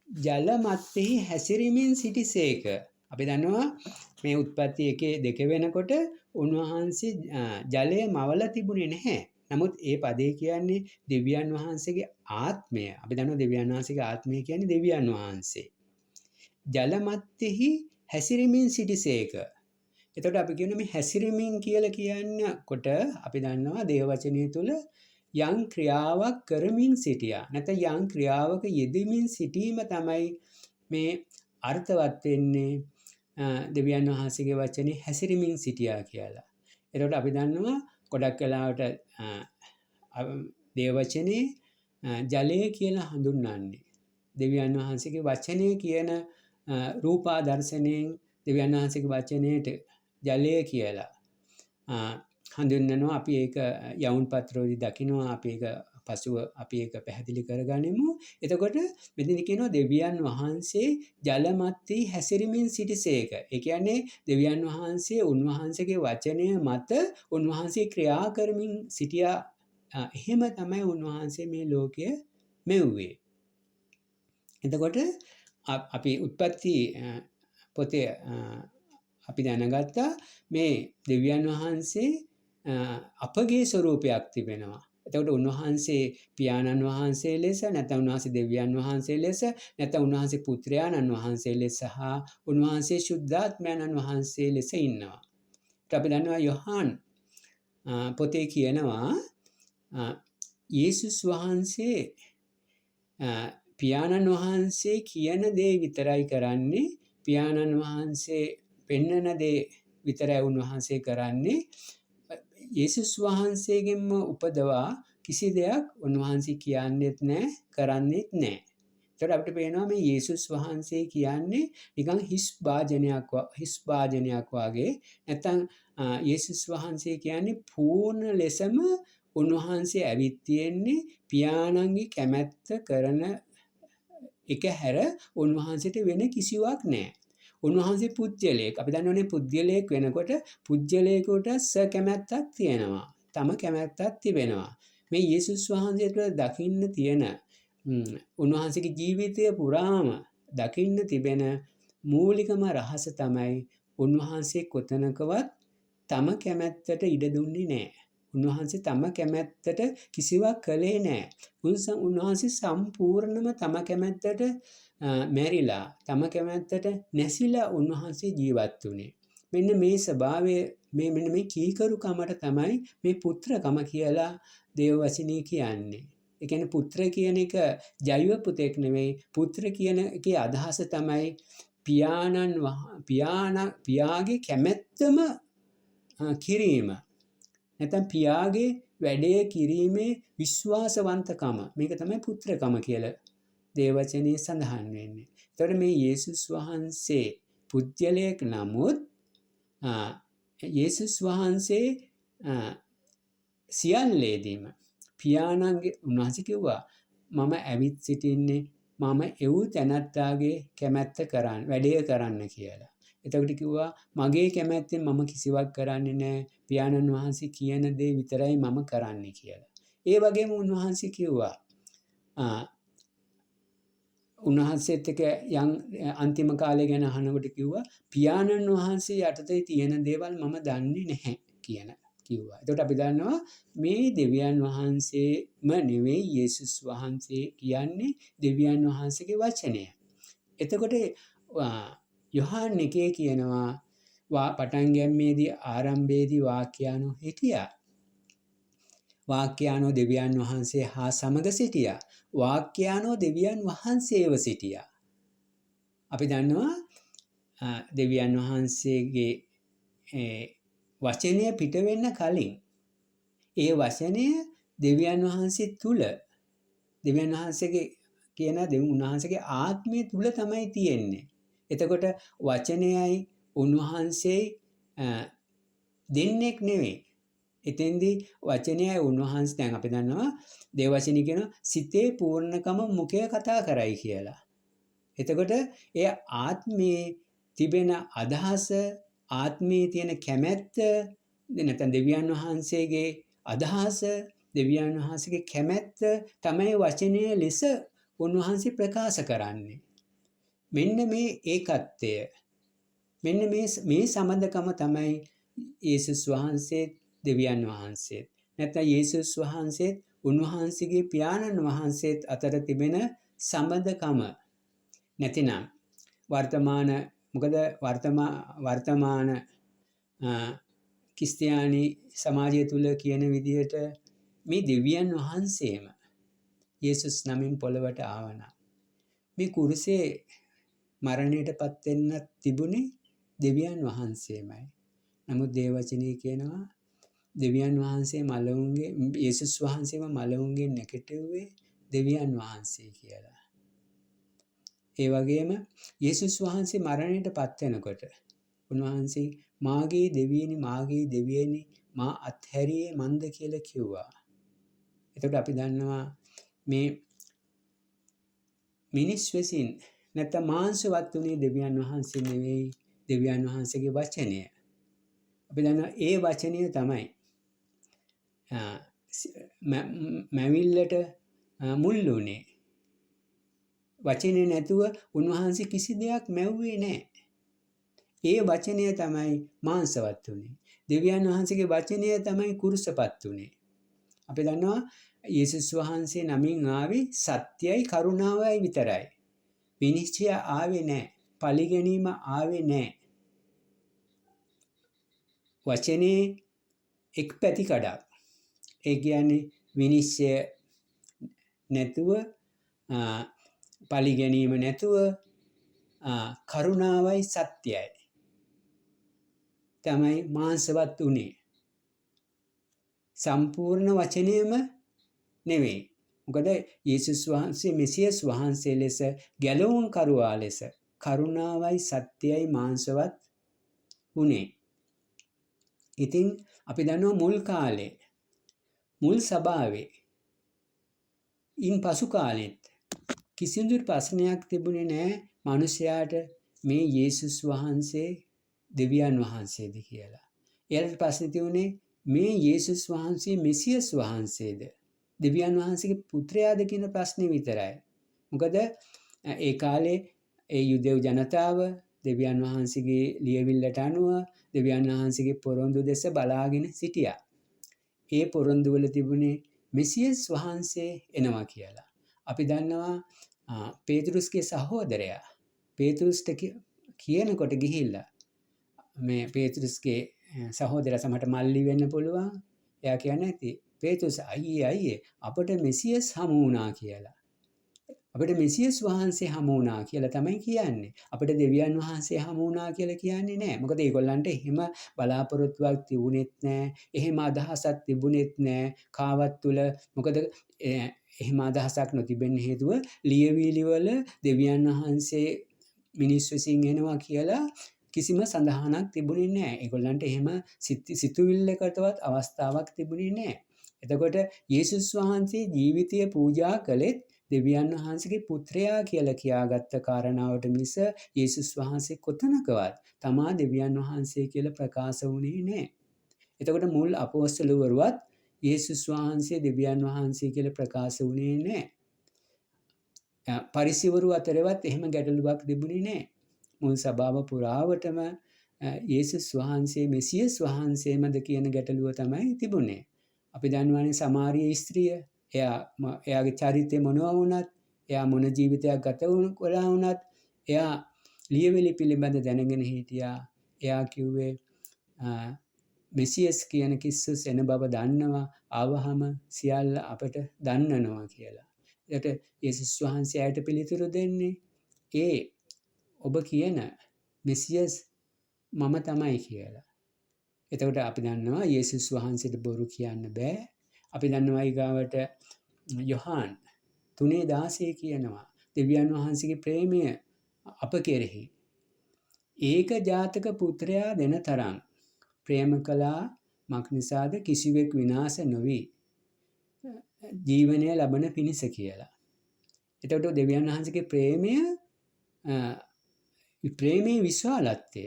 ජල මැත්තේ හැසිරෙමින් සිටිසේක. අපි දන්නවා මේ උත්පත්ති 1:2 වෙනකොට උන්වහන්සේ ජලය මවලා තිබුණේ නැහැ. නමුත් ඒ පදේ කියන්නේ දෙවියන් වහන්සේගේ ආත්මය. අපි දන්නවා දෙවියන් වහන්සේගේ ආත්මය කියන්නේ දෙවියන් වහන්සේ. ජල මැත්තේ හැසිරෙමින් සිටිසේක. එතකොට අපි කියන මේ හැසිරෙමින් කියලා කියනකොට අපි දන්නවා දේව වචනය තුල යම් ක්‍රියාවක් කරමින් සිටියා. නැත්නම් යම් ක්‍රියාවක යෙදෙමින් සිටීම තමයි මේ අර්ථවත් වෙන්නේ දෙවියන් වහන්සේගේ වචනේ හැසිරෙමින් සිටියා කියලා. එතකොට අපි දන්නවා ගොඩක් වෙලාවට දේව වචනේ ජලය කියලා හඳුන්වන්නේ. දෙවියන් වහන්සේගේ වචනේ කියන රූපා දර්ශනයෙන් දෙවියන් වහන්සේගේ වචනයට ජලය කියලා හඳුන්වනවා. අපි ඒක යවුන් පත්‍රවලදී දකිනවා. අපි ඒක පසුව අපි ඒක පැහැදිලි කරගනිමු. එතකොට මෙතන කියනවා දෙවියන් වහන්සේ ජල මැත්තේ හැසිරෙමින් සිටිසේක. ඒ කියන්නේ දෙවියන් වහන්සේ උන්වහන්සේගේ වචනය මත උන්වහන්සේ ක්‍රියා කරමින් සිටියා. එහෙම තමයි උන්වහන්සේ මේ ලෝකය මෙව්වේ. එතකොට අපි උත්පත්ති පොතේ අපි දැනගත්තා මේ දෙවියන් වහන්සේ අපගේ ස්වරූපයක් තිබෙනවා. එතකොට උන්වහන්සේ පියාණන් වහන්සේ ලෙස නැත්නම් උන්වහන්සේ දෙවියන් වහන්සේ ලෙස නැත්නම් උන්වහන්සේ පුත්‍රයාණන් වහන්සේ ලෙස හා උන්වහන්සේ ශුද්ධාත්මයන්න් වහන්සේ ලෙස ඉන්නවා. අපි දන්නවා යොහාන් පොතේ කියනවා යේසුස් වහන්සේ පියාණන් වහන්සේ කියන දේ විතරයි කරන්නේ. පියාණන් වහන්සේ පෙන්වන දේ විතරයි උන්වහන්සේ කරන්නේ. යේසුස් වහන්සේගෙන්ම උපදවා කිසි දෙයක් උන්වහන්සේ කියන්නේත් නැහැ, කරන්නේත් නැහැ. ඒතර අපිට පේනවා මේ යේසුස් වහන්සේ කියන්නේ නිකන් හිස් භාජනයක් වගේ. නැත්නම් යේසුස් වහන්සේ කියන්නේ පූර්ණ ලෙසම උන්වහන්සේ ඇවිත් තියෙන්නේ පියාණන්ගේ කැමැත්ත කරන එක හැර උන්වහන්සේට වෙන කිසිවක් නැහැ. උන්වහන්සේ පුජ්‍යලයක්. අපි දන්නවනේ පුජ්‍යලයක් වෙනකොට පුජ්‍යලයකට කැමැත්තක් තියෙනවා. තම කැමැත්තක් තිබෙනවා. මේ යේසුස් වහන්සේ තුළ දකින්න තියෙන උන්වහන්සේගේ ජීවිතය පුරාම දකින්න තිබෙන මූලිකම රහස තමයි උන්වහන්සේ කොතනකවත් තම කැමැත්තට ඉඩ දුන්නේ නැහැ. උන්වහන්සේ තම කැමැත්තට කිසිවක් කළේ නැහැ. උන්වහන්සේ සම්පූර්ණම තම කැමැත්තට මැරිලා තම කැමැත්තට නැසිලා උන්වහන්සේ ජීවත් වුණේ. මෙන්න මේ ස්වභාවය මෙන්න මේ කීකරුකමට තමයි මේ පුත්‍රකම කියලා දේව වචනේ කියන්නේ. ඒ කියන්නේ පුත්‍ර කියන එක ජෛව පුතෙක් නෙවෙයි. පුත්‍ර කියන එකේ අදහස තමයි පියාගේ කැමැත්තම කිරීම. නැත්නම් පියාගේ වැඩේ කිරීමේ විශ්වාසවන්තකම. මේක තමයි පුත්‍රකම කියලා දේවචනයේ සඳහන් වෙන්නේ. එතකොට මේ යේසුස් වහන්සේ පුජ්‍යලයක් නමුත් යේසුස් වහන්සේ සියල්ලේදීම පියාණන්ගේ උන්වහන්සේ කිව්වා මම ඇවිත් සිටින්නේ මම එව් තැනැත්තාගේ කැමැත්ත කරන්න වැඩේ කරන්න කියලා. එතකොට කිව්වා මගේ කැමැත්තෙන් මම කිසිවක් කරන්නේ නැහැ. පියාණන් වහන්සේ කියන දේ විතරයි මම කරන්නේ කියලා. ඒ වගේම උන්වහන්සේ කිව්වා උන්වහන්සේත් එක්ක අන්තිම කාලය ගැන අහනකොට කිව්වා පියාණන් වහන්සේ යටතේ තියෙන දේවල් මම දන්නේ නැහැ කිව්වා. එතකොට අපි දන්නවා මේ දෙවියන් වහන්සේම නෙවෙයි යේසුස් වහන්සේ කියන්නේ දෙවියන් වහන්සේගේ වචනය. එතකොට යොහාන් 1 කියනවා පටන් ගැනීමේදී ආරම්භයේදී වාක්‍යානෝ හිටියා. වාක්‍යානෝ දෙවියන් වහන්සේ හා සමග සිටියා. වාක්‍යානෝ දෙවියන් වහන්සේව සිටියා. අපි දන්නවා දෙවියන් වහන්සේගේ වචනය පිට වෙන්න කලින් ඒ වචනය දෙවියන් වහන්සේ තුල දෙවියන් වහන්සේගේ කියන උන්වහන්සේගේ ආත්මය තුල තමයි තියෙන්නේ. එතකොට වචනයයි උන්වහන්සේ දෙන්නෙක් නෙවෙයි. එතෙන්දී වචනයයි උන්වහන්සේ දැන් අපි දන්නවා දේව වචනේ කියන සිතේ පූර්ණකම මුඛය කතා කරයි කියලා. එතකොට ඒ ආත්මයේ තිබෙන අදහස ආත්මයේ තියෙන කැමැත්ත නැත්නම් දෙවියන් වහන්සේගේ අදහස දෙවියන් වහන්සේගේ කැමැත්ත තමයි වචනයේ ලෙස උන්වහන්සේ ප්‍රකාශ කරන්නේ. මෙන්න මේ ඒකත්වය මෙන්න මේ සම්බන්ධකම තමයි යේසුස් වහන්සේ දෙවියන් වහන්සේ නැත්නම් යේසුස් වහන්සේ උන්වහන්සේගේ පියාණන් වහන්සේත් අතර තිබෙන සම්බන්ධකම. නැතිනම් වර්තමාන ක්‍රිස්තියානි සමාජය තුල කියන විදිහට මේ දෙවියන් වහන්සේම යේසුස් නමින් පොළවට ආවනා. මේ කුරුසේ මරණයටපත් වෙන්න තිබුණේ දෙවියන් වහන්සේමයි. නමුත් දේව වචනේ කියනවා දෙවියන් වහන්සේ මලවුන්ගේ යේසුස් වහන්සේම මලවුන්ගේ නැගිටුවේ දෙවියන් වහන්සේ කියලා. ඒ වගේම යේසුස් වහන්සේ මරණයටපත් වෙනකොට උන්වහන්සේ මාගේ දෙවියනි මා අත්හැරියේ මන්ද කියලා කිව්වා. එතකොට අපි දන්නවා මේ මිනිස් විසින් නැත්නම් මාංශවත් උනේ දෙවියන් වහන්සේ නෙවෙයි දෙවියන් වහන්සේගේ වචනය. අපි දන්නවා ඒ වචනය තමයි මැවිල්ලට මුල් වුණේ. වචනේ නැතුව උන්වහන්සේ කිසි දෙයක් මැව්වේ නැහැ. ඒ වචනය තමයි මාංශවත් වුනේ. දෙවියන් වහන්සේගේ වචනය තමයි කුරුසපත් වුනේ. අපි දන්නවා යේසුස් වහන්සේ නමින් ආවේ සත්‍යයි කරුණාවයි විතරයි. විනිශ්චය ආවේ නැහැ. පරිගැනීම ආවේ නැහැ. වචනේ එක් පැතිකඩක්. ඒ කියන්නේ විනිශ්චය නැතුව පරිගැනීම නැතුව කරුණාවයි සත්‍යයි තමයි මාංශවත් උනේ. සම්පූර්ණ වචනයම නෙවෙයි. මොකද යේසුස් වහන්සේ මෙසියස් වහන්සේ ලෙස ගැලවුම් කරුවා ලෙස කරුණාවයි සත්‍යයි මාංශවත් උනේ. ඉතින් අපි දන්නවා මුල් කාලේ මුල් සභාවේ ඉන් පසු කාලෙත් කිසිදු ප්‍රශ්නයක් තිබුණේ නැහැ මිනිසයාට මේ යේසුස් වහන්සේ දෙවියන් වහන්සේද කියලා. එයාලට ප්‍රශ්නේ තියුනේ මේ යේසුස් වහන්සේ මෙසියස් වහන්සේද දෙවියන් වහන්සේගේ පුත්‍රයාද කියන ප්‍රශ්නේ විතරයි. මොකද ඒ කාලේ ඒ යුදෙව් ජනතාව දෙවියන් වහන්සේගේ ලියවිල්ලට අනුව දෙවියන් වහන්සේගේ පොරොන්දු දෙස බලාගෙන සිටියා. ඒ පොරොන්දු වල තිබුණේ මෙසියස් වහන්සේ එනවා කියලා. අපි දන්නවා පේතෘස්ගේ සහෝදරයා පේතෘස්ට කියනකොට ගිහිල්ලා මේ පේතෘස්ගේ සහෝදරයා සමහරට මල්ලි වෙන්න පුළුවන්. එයා කියන්නේ නැති පේතෘස් අයියේ අපට මෙසියස් හමු වුණා කියලා. අපිට මෙසියස් වහන්සේ හමු වුණා කියලා තමයි කියන්නේ. අපිට දෙවියන් වහන්සේ හමු වුණා කියලා කියන්නේ නැහැ. මොකද ඒගොල්ලන්ට එහෙම බලාපොරොත්තුවක් තිබුණෙත් නැහැ. එහෙම අදහසක් තිබුණෙත් නැහැ. කාවත් තුල මොකද එහෙම අදහසක් නොතිබෙන්න හේතුව ලියවිලි වල දෙවියන් වහන්සේ මිනිස් විසින් එනවා කියලා කිසිම සඳහනක් තිබුණේ නැහැ. ඒගොල්ලන්ට එහෙම සිතුවිල්ලකටවත් අවස්ථාවක් තිබුණේ නැහැ. එතකොට යේසුස් වහන්සේ ජීවිතය පූජා කළෙත් දෙවියන් වහන්සේගේ පුත්‍රයා කියලා කියාගත්ත කාරණාවට මිස යේසුස් වහන්සේ කොතනකවත් තමා දෙවියන් වහන්සේ කියලා ප්‍රකාශ වුණේ නැහැ. එතකොට මුල් අපොස්තලවරුවත් යේසුස් වහන්සේ දෙවියන් වහන්සේ කියලා ප්‍රකාශ වුණේ නැහැ. පරිසෙවරු අතරවත් එහෙම ගැටලුවක් තිබුණේ නැහැ. මුල් සභාව පුරාවටම යේසුස් වහන්සේ මෙසියස් වහන්සේමද කියන ගැටලුව තමයි තිබුණේ. අපි දන්නවනේ සමාරිය ස්ත්‍රිය එයාගේ චරිතය මොනවා වුණත් එයා මොන ජීවිතයක් ගත කළා වුණත් එයා ලියවිලි පිළිබඳ දැනගෙන හිටියා. එයා කිව්වේ මෙසියස් කියන කිස්සුස් එන බව දන්නවා. ආවහම සියල්ල අපට දන්නනවා කියලා. ඒකට යේසුස් වහන්සේ ආයත පිළිතුරු දෙන්නේ ඔබ කියන මෙසියස් මම තමයි කියලා. එතකොට අපි දන්නවා යේසුස් වහන්සේට බොරු කියන්න බෑ. අපි දන්නවා ඊගාවට යොහාන් 3:16 කියනවා දෙවියන් වහන්සේගේ ප්‍රේමය අප කෙරෙහි ඒක ජාතක පුත්‍රයා දෙන තරම් ප්‍රේම කළා මක් නිසාද කිසිවෙක් විනාශ නොවි ජීවනය ලබන පිණිස කියලා. එතකොට දෙවියන් වහන්සේගේ ප්‍රේමයේ විශාලත්වය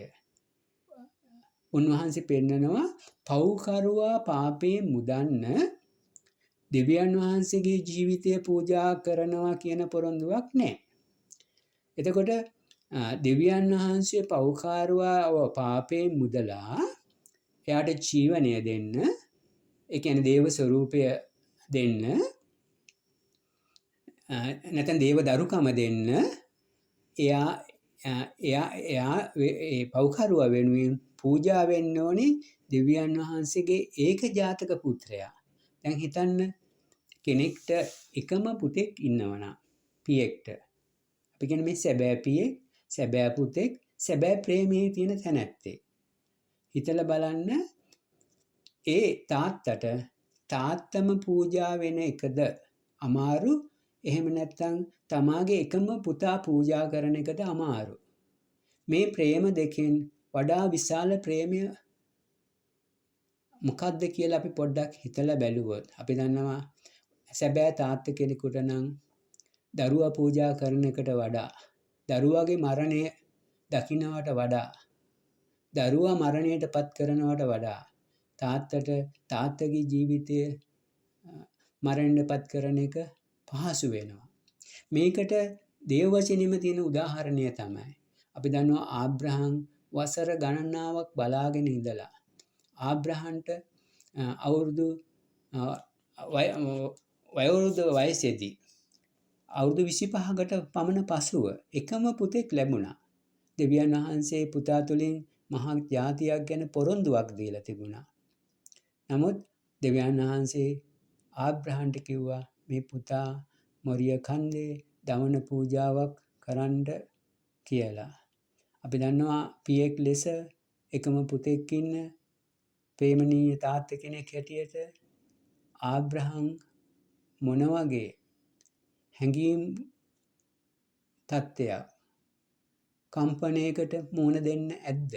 උන්වහන්සේ පෙන්නනවා. පව්කරුවා පාපයෙන් මුදන්න දෙවියන් වහන්සේගේ ජීවිතය පූජා කරනවා කියන පොරොන්දුවක් නැහැ. එතකොට දෙවියන් වහන්සේ පව්කාරුවාව පාපයෙන් මුදලා එයාට ජීවනය දෙන්න, ඒ කියන්නේ දේව ස්වરૂපය දෙන්න, නැත්නම් දේව දරුකම දෙන්න එයා ඒ පව්කරුවා වෙනුවෙන් පූජා වෙන්න ඕනේ දෙවියන් වහන්සේගේ ඒක ජාතක පුත්‍රයා. දැන් හිතන්න කෙනෙක්ට එකම පුතෙක් ඉන්නවනම් පියෙක්ට අපි කියන්නේ මේ සැබෑ පියෙක්, සැබෑ පුතෙක්, සැබෑ ප්‍රේමයේ තියෙන තැනැත්තේ. හිතලා බලන්න ඒ තාත්තම පූජා වෙන එකද අමාරු, එහෙම නැත්නම් තමාගේ එකම පුතා පූජා කරන එකද අමාරු. මේ ප්‍රේම දෙකෙන් වඩා විශාල ප්‍රේමය මොකක්ද කියලා අපි පොඩ්ඩක් හිතලා බැලුවොත් අපි දන්නවා සැබෑ තාත්ත කෙනෙකුට නම් දරුවා පූජා කරන එකට වඩා, දරුවාගේ මරණය දකින්නවට වඩා, දරුවා මරණයට පත් කරනවට වඩා තාත්තගේ ජීවිතය මරණයට පත් කරන එක පහසු වෙනවා. මේකට දේව වචනේම තියෙන උදාහරණය තමයි අපි දන්නවා ආබ්‍රහම් වසර ගණනාවක් බලාගෙන ඉඳලා ආබ්‍රහන්ට අවුරුදු වයෝවෘද්ධ වයසේදී අවුරුදු 25කට පමණ පසුව එකම පුතෙක් ලැබුණා. දෙවියන් වහන්සේ පුතා තුළින් මහා ජාතියක් ගැන පොරොන්දුවක් දීලා තිබුණා. නමුත් දෙවියන් වහන්සේ ආබ්‍රහන්ට කිව්වා මේ පුතා මොරිය කන්දේ දවන පූජාවක් කරන්න කියලා. අපි දන්නවා පියෙක් ලෙස එකම පුතෙක් ඉන්න ප්‍රේමණීය තාත්තා කෙනෙක් හැටියට ආබ්‍රහම් මොන වගේ හැඟීම් තත්ත්වයක් කම්පණයකට මුහුණ දෙන්න ඇද්ද?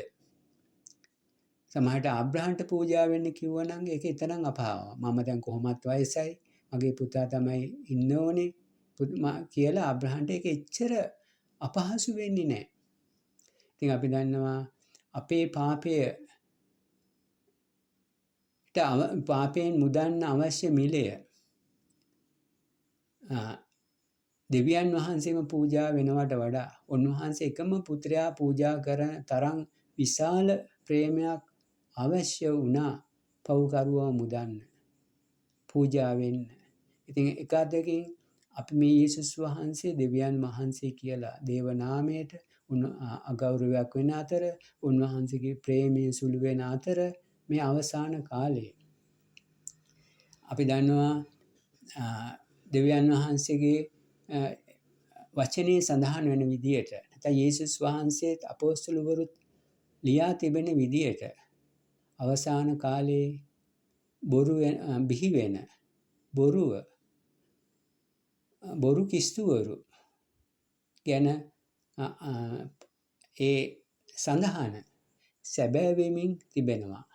සමහරට ආබ්‍රහන්ට පූජා වෙන්න කිව්වනම් ඒක තරම් අපහාව. මම දැන් කොහොමත් වයසයි. මගේ පුතා තමයි ඉන්න ඕනේ කියලා ආබ්‍රහන්ට ඒක එච්චර අපහසු වෙන්නේ නැහැ. ඉතින් අපි දන්නවා අපේ පාපයෙන් මුදන්න අවශ්‍ය මිලය දෙවියන් වහන්සේම පූජා වෙනවට වඩා උන්වහන්සේ එකම පුත්‍රයා පූජා කරන තරම් විශාල ප්‍රේමයක් අවශ්‍ය වුණා පව්කරුවව මුදන්න පූජා වෙන්න. ඉතින් එක අතකින් අපි මේ යේසුස් වහන්සේ දෙවියන් වහන්සේ කියලා දේව නාමයට අගෞරවයක් වෙන අතර උන්වහන්සේගේ ප්‍රේමය සුළු වෙන අතර මේ අවසාන කාලේ අපි දන්නවා දෙවියන් වහන්සේගේ වචනේ සඳහන් වෙන විදියට නැත්නම් යේසුස් වහන්සේත් අපොස්තලවරුත් ලියා තිබෙන විදියට අවසාන කාලේ බිහි වෙන බොරු කිස්තුවරු ගැන ඒ සඳහන සැබෑ වෙමින් තිබෙනවා.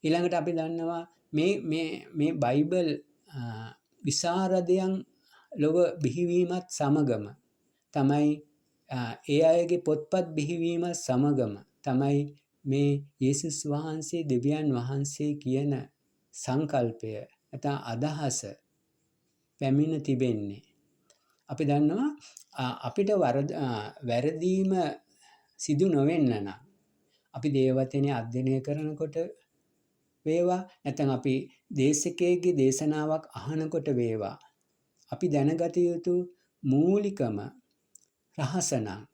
ඊළඟට අපි දන්නවා මේ බයිබල් විසරදයන් ලොව බිහිවීමත් සමගම තමයි ඒ අයගේ පොත්පත් බිහිවීමත් සමගම තමයි මේ යේසුස් වහන්සේ දෙවියන් වහන්සේ කියන සංකල්පය නැත්නම් අදහස පැමිණ තිබෙන්නේ. අපි දන්නවා අපිට වැරදීම සිදු නොවෙන්න නම් අපි දේවවචනේ අධ්‍යයනය කරනකොට වේවා නැත්නම් අපි දේශකයෙක්ගේ දේශනාවක් අහනකොට වේවා අපි දැනගත යුතු මූලිකම රහස නම්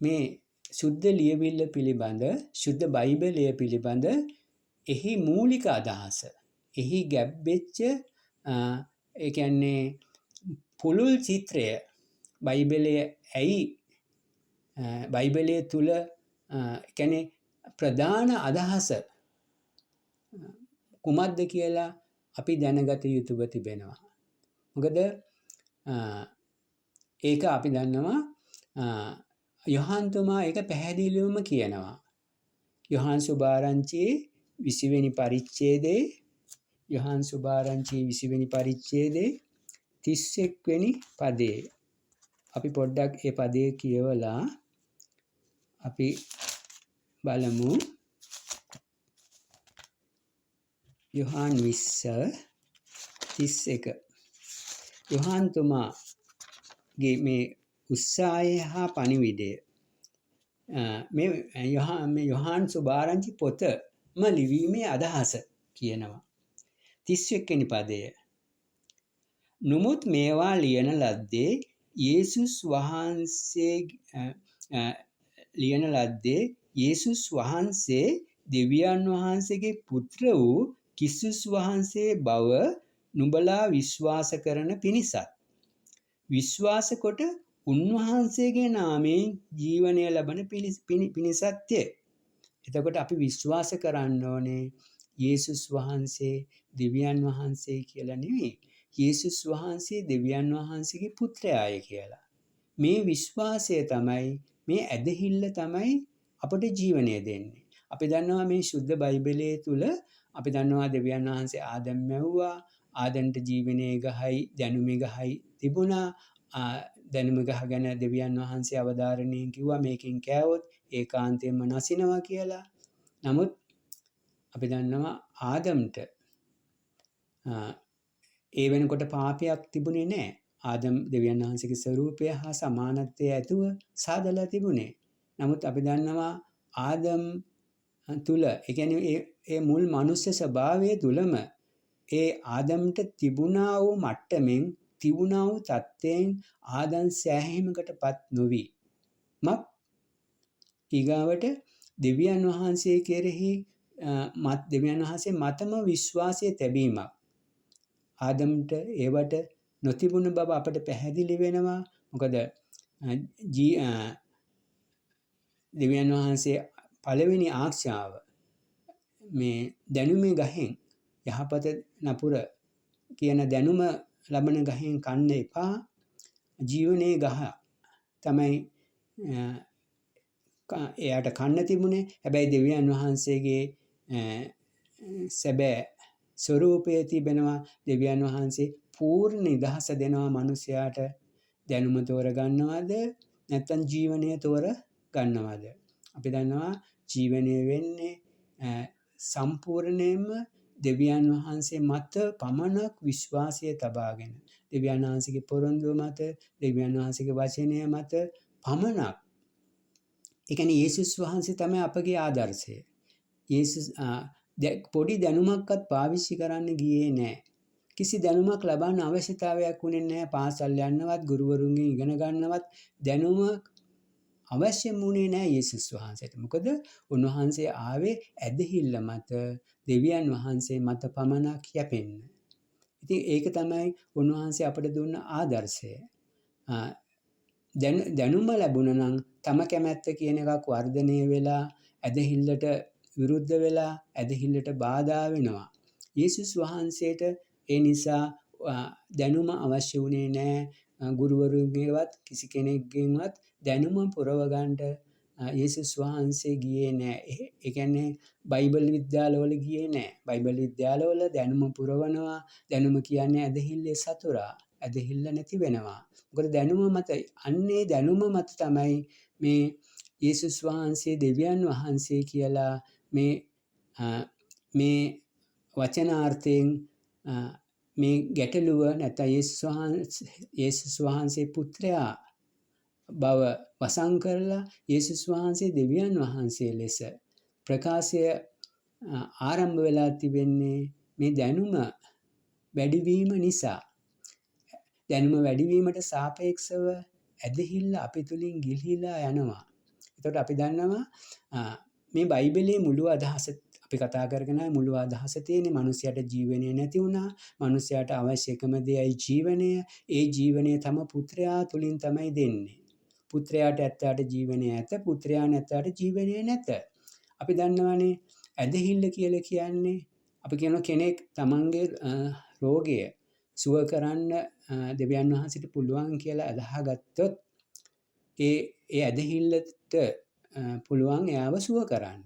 මේ සුද්ධ ලියවිල්ල පිළිබඳ සුද්ධ බයිබලය පිළිබඳ එහි මූලික අදහස එහි ගැබ්වෙච්ච ඒ කියන්නේ පුළුල් චිත්‍රය බයිබලයේ තුල කියන්නේ ප්‍රධාන අදහස කුමක්ද කියලා අපි දැනගත යුතුව තිබෙනවා. මොකද ඒක අපි දන්නවා යොහාන් තුමා ඒක පැහැදිලිවම කියනවා. යොහාන් සුභාරංචියේ 20 වෙනි පරිච්ඡේදයේ යොහාන් සුභාරංචියේ 20 වෙනි පරිච්ඡේදයේ 31 වෙනි පදයේ අපි පොඩ්ඩක් ඒ පදේ කියවලා අපි බලමු. යොහාන් 20:31 යොහාන් තුමාගේ මේ උත්සාහය හා පණිවිඩය මේ යොහාන් සුභාරංචි පොතම ලිවීමේ අදහස කියනවා. 31 වෙනි පදය. නමුත් මේවා ලියන ලද්දේ යේසුස් වහන්සේ දෙවියන් වහන්සේගේ පුත්‍ර වූ ක්‍රිස්තුස් වහන්සේ බව නුඹලා විශ්වාස කරන පිණිසත් විශ්වාස කොට උන්වහන්සේගේ නාමයෙන් ජීවනය ලබන පිණිසත්ය. එතකොට අපි විශ්වාස කරන්න ඕනේ යේසුස් වහන්සේ දෙවියන් වහන්සේ කියලා නෙවෙයි. යේසුස් වහන්සේ දෙවියන් වහන්සේගේ පුත්‍රයාය කියලා. මේ විශ්වාසය තමයි මේ ඇදහිල්ල තමයි අපට ජීවනය දෙන්නේ. අපි දන්නවා මේ සුද්ධ බයිබලයේ තුල අපි දන්නවා දෙවියන් වහන්සේ ආදම් මැව්වා. ආදම්ට ජීවනයේ ගහයි දැනුමේ ගහයි තිබුණා. දැනුම ගහ ගැන දෙවියන් වහන්සේ අවධාරණයෙන් කිව්වා මේකෙන් කෑවොත් ඒකාන්තයෙන්ම නැසිනවා කියලා. නමුත් අපි දන්නවා ආදම්ට ඒ වෙනකොට පාපයක් තිබුණේ නැහැ. ආදම් දෙවියන් වහන්සේගේ ස්වරූපය හා සමානත්වය ඇතුව සාදලා තිබුණේ. නමුත් අපි දන්නවා ආදම් තුල ඒ කියන්නේ ඒ මුල් මනුෂ්‍ය ස්වභාවය තුලම ඒ ආදම්ට තිබුණා වූ මට්ටමින් තිබුණා වූ தත්ත්වයෙන් ආදම් සෑහීමකටපත් නොවි. ඊගාවට දෙවියන් වහන්සේ කෙරෙහි දෙවියන් වහන්සේ මතම විශ්වාසය තැබීමක්. ආදම්ට ඒවට නොතිබුණ බව අපට පැහැදිලි වෙනවා. මොකද දෙවියන් වහන්සේ පළවෙනි ආශාව මේ දැනුමේ ගහෙන් යහපත නපුර කියන දැනුම ලබන ගහෙන් කන්න එපා. ජීවනයේ ගහ තමයි එයාට කන්න තිබුණේ. හැබැයි දෙවියන් වහන්සේගේ සැබෑ ස්වરૂපයේ තිබෙනවා. දෙවියන් වහන්සේ පූර්ණ නිදහස දෙනවා මිනිසයාට. දැනුම තෝර ගන්නවද නැත්නම් ජීවනය තෝර ගන්නවද? අපි දන්නවා ජීවනය වෙන්නේ සම්පූර්ණයෙන්ම දෙවියන් වහන්සේ මත පමණක් විශ්වාසය තබාගෙන, දෙවියන් වහන්සේගේ පොරොන්දුව මත, දෙවියන් වහන්සේගේ වචනය මත පමණක්. ඒ කියන්නේ යේසුස් වහන්සේ තමයි අපගේ ආදර්ශය. යේසුස් පොඩි දැනුමක්වත් පාවිච්චි කරන්න ගියේ නැහැ. කිසි දැනුමක් ලබන්න අවශ්‍යතාවයක් වුණේ නැහැ. පාසල් යන්නවත්, ගුරුවරුන්ගෙන් ඉගෙන ගන්නවත් දැනුමක් අවශ්‍ය වුණේ නැහැ යේසුස් වහන්සේට. මොකද උන්වහන්සේ ආවේ ඇදහිල්ල මත, දෙවියන් වහන්සේ මත පමණක් යැපෙන්න. ඉතින් ඒක තමයි උන්වහන්සේ අපට දුන්න ආදර්ශය. දැනුම ලැබුණා නම් තම කැමැත්ත කියන එකක් වර්ධනය වෙලා ඇදහිල්ලට විරුද්ධ වෙලා ඇදහිල්ලට බාධා වෙනවා. යේසුස් වහන්සේට ඒ නිසා දැනුම අවශ්‍ය වුණේ නැහැ. ගුරුවරුන්ගේවත් කිසි කෙනෙක්ගෙන්වත් දැනුම පුරව ගන්නට යේසුස් වහන්සේ ගියේ නැහැ. ඒ කියන්නේ බයිබල් විද්‍යාලවල ගියේ නැහැ. බයිබල් විද්‍යාලවල දැනුම පුරවනවා. දැනුම කියන්නේ ඇදහිල්ලේ සතුරා. ඇදහිල්ල නැති වෙනවා. මොකද දැනුම මත, අන්නේ දැනුම මත තමයි මේ යේසුස් වහන්සේ දෙවියන් වහන්සේ කියලා මේ වචනාර්ථයෙන් මේ ගැටලුව නැත්නම් යේසුස් වහන්සේ පුත්‍රයා බව වසන් කරලා යේසුස් වහන්සේ දෙවියන් වහන්සේ ලෙස ප්‍රකාශය ආරම්භ වෙලා තිබෙන්නේ මේ දැනුම වැඩිවීම නිසා. දැනුම වැඩිවීමට සාපේක්ෂව ඇදහිල්ල අපි තුලින් ගිලිහිලා යනවා. එතකොට අපි දන්නවා මේ බයිබලයේ මුළු අදහස අපි කතා කරගෙන මුළු අදහස තියෙන්නේ මිනිසයාට ජීවනය නැති වුණා. මිනිසයාට අවශ්‍ය එකම දෙයයි ජීවනය. ඒ ජීවනය තම පුත්‍රයා තුලින් තමයි දෙන්නේ. පුත්‍රයාට ඇත්තාට ජීවනය ඇත, පුත්‍රයා නැත්තාට ජීවනය නැත. අපි දන්නවානේ ඇදහිල්ල කියලා කියන්නේ අපි කියන කෙනෙක් තමන්ගේ රෝගය සුව කරන්න දෙවියන් වහන්සේට පුළුවන් කියලා අදහාගත්තොත් ඒ ඇදහිල්ලට පුළුවන් එයාව සුව කරන්න.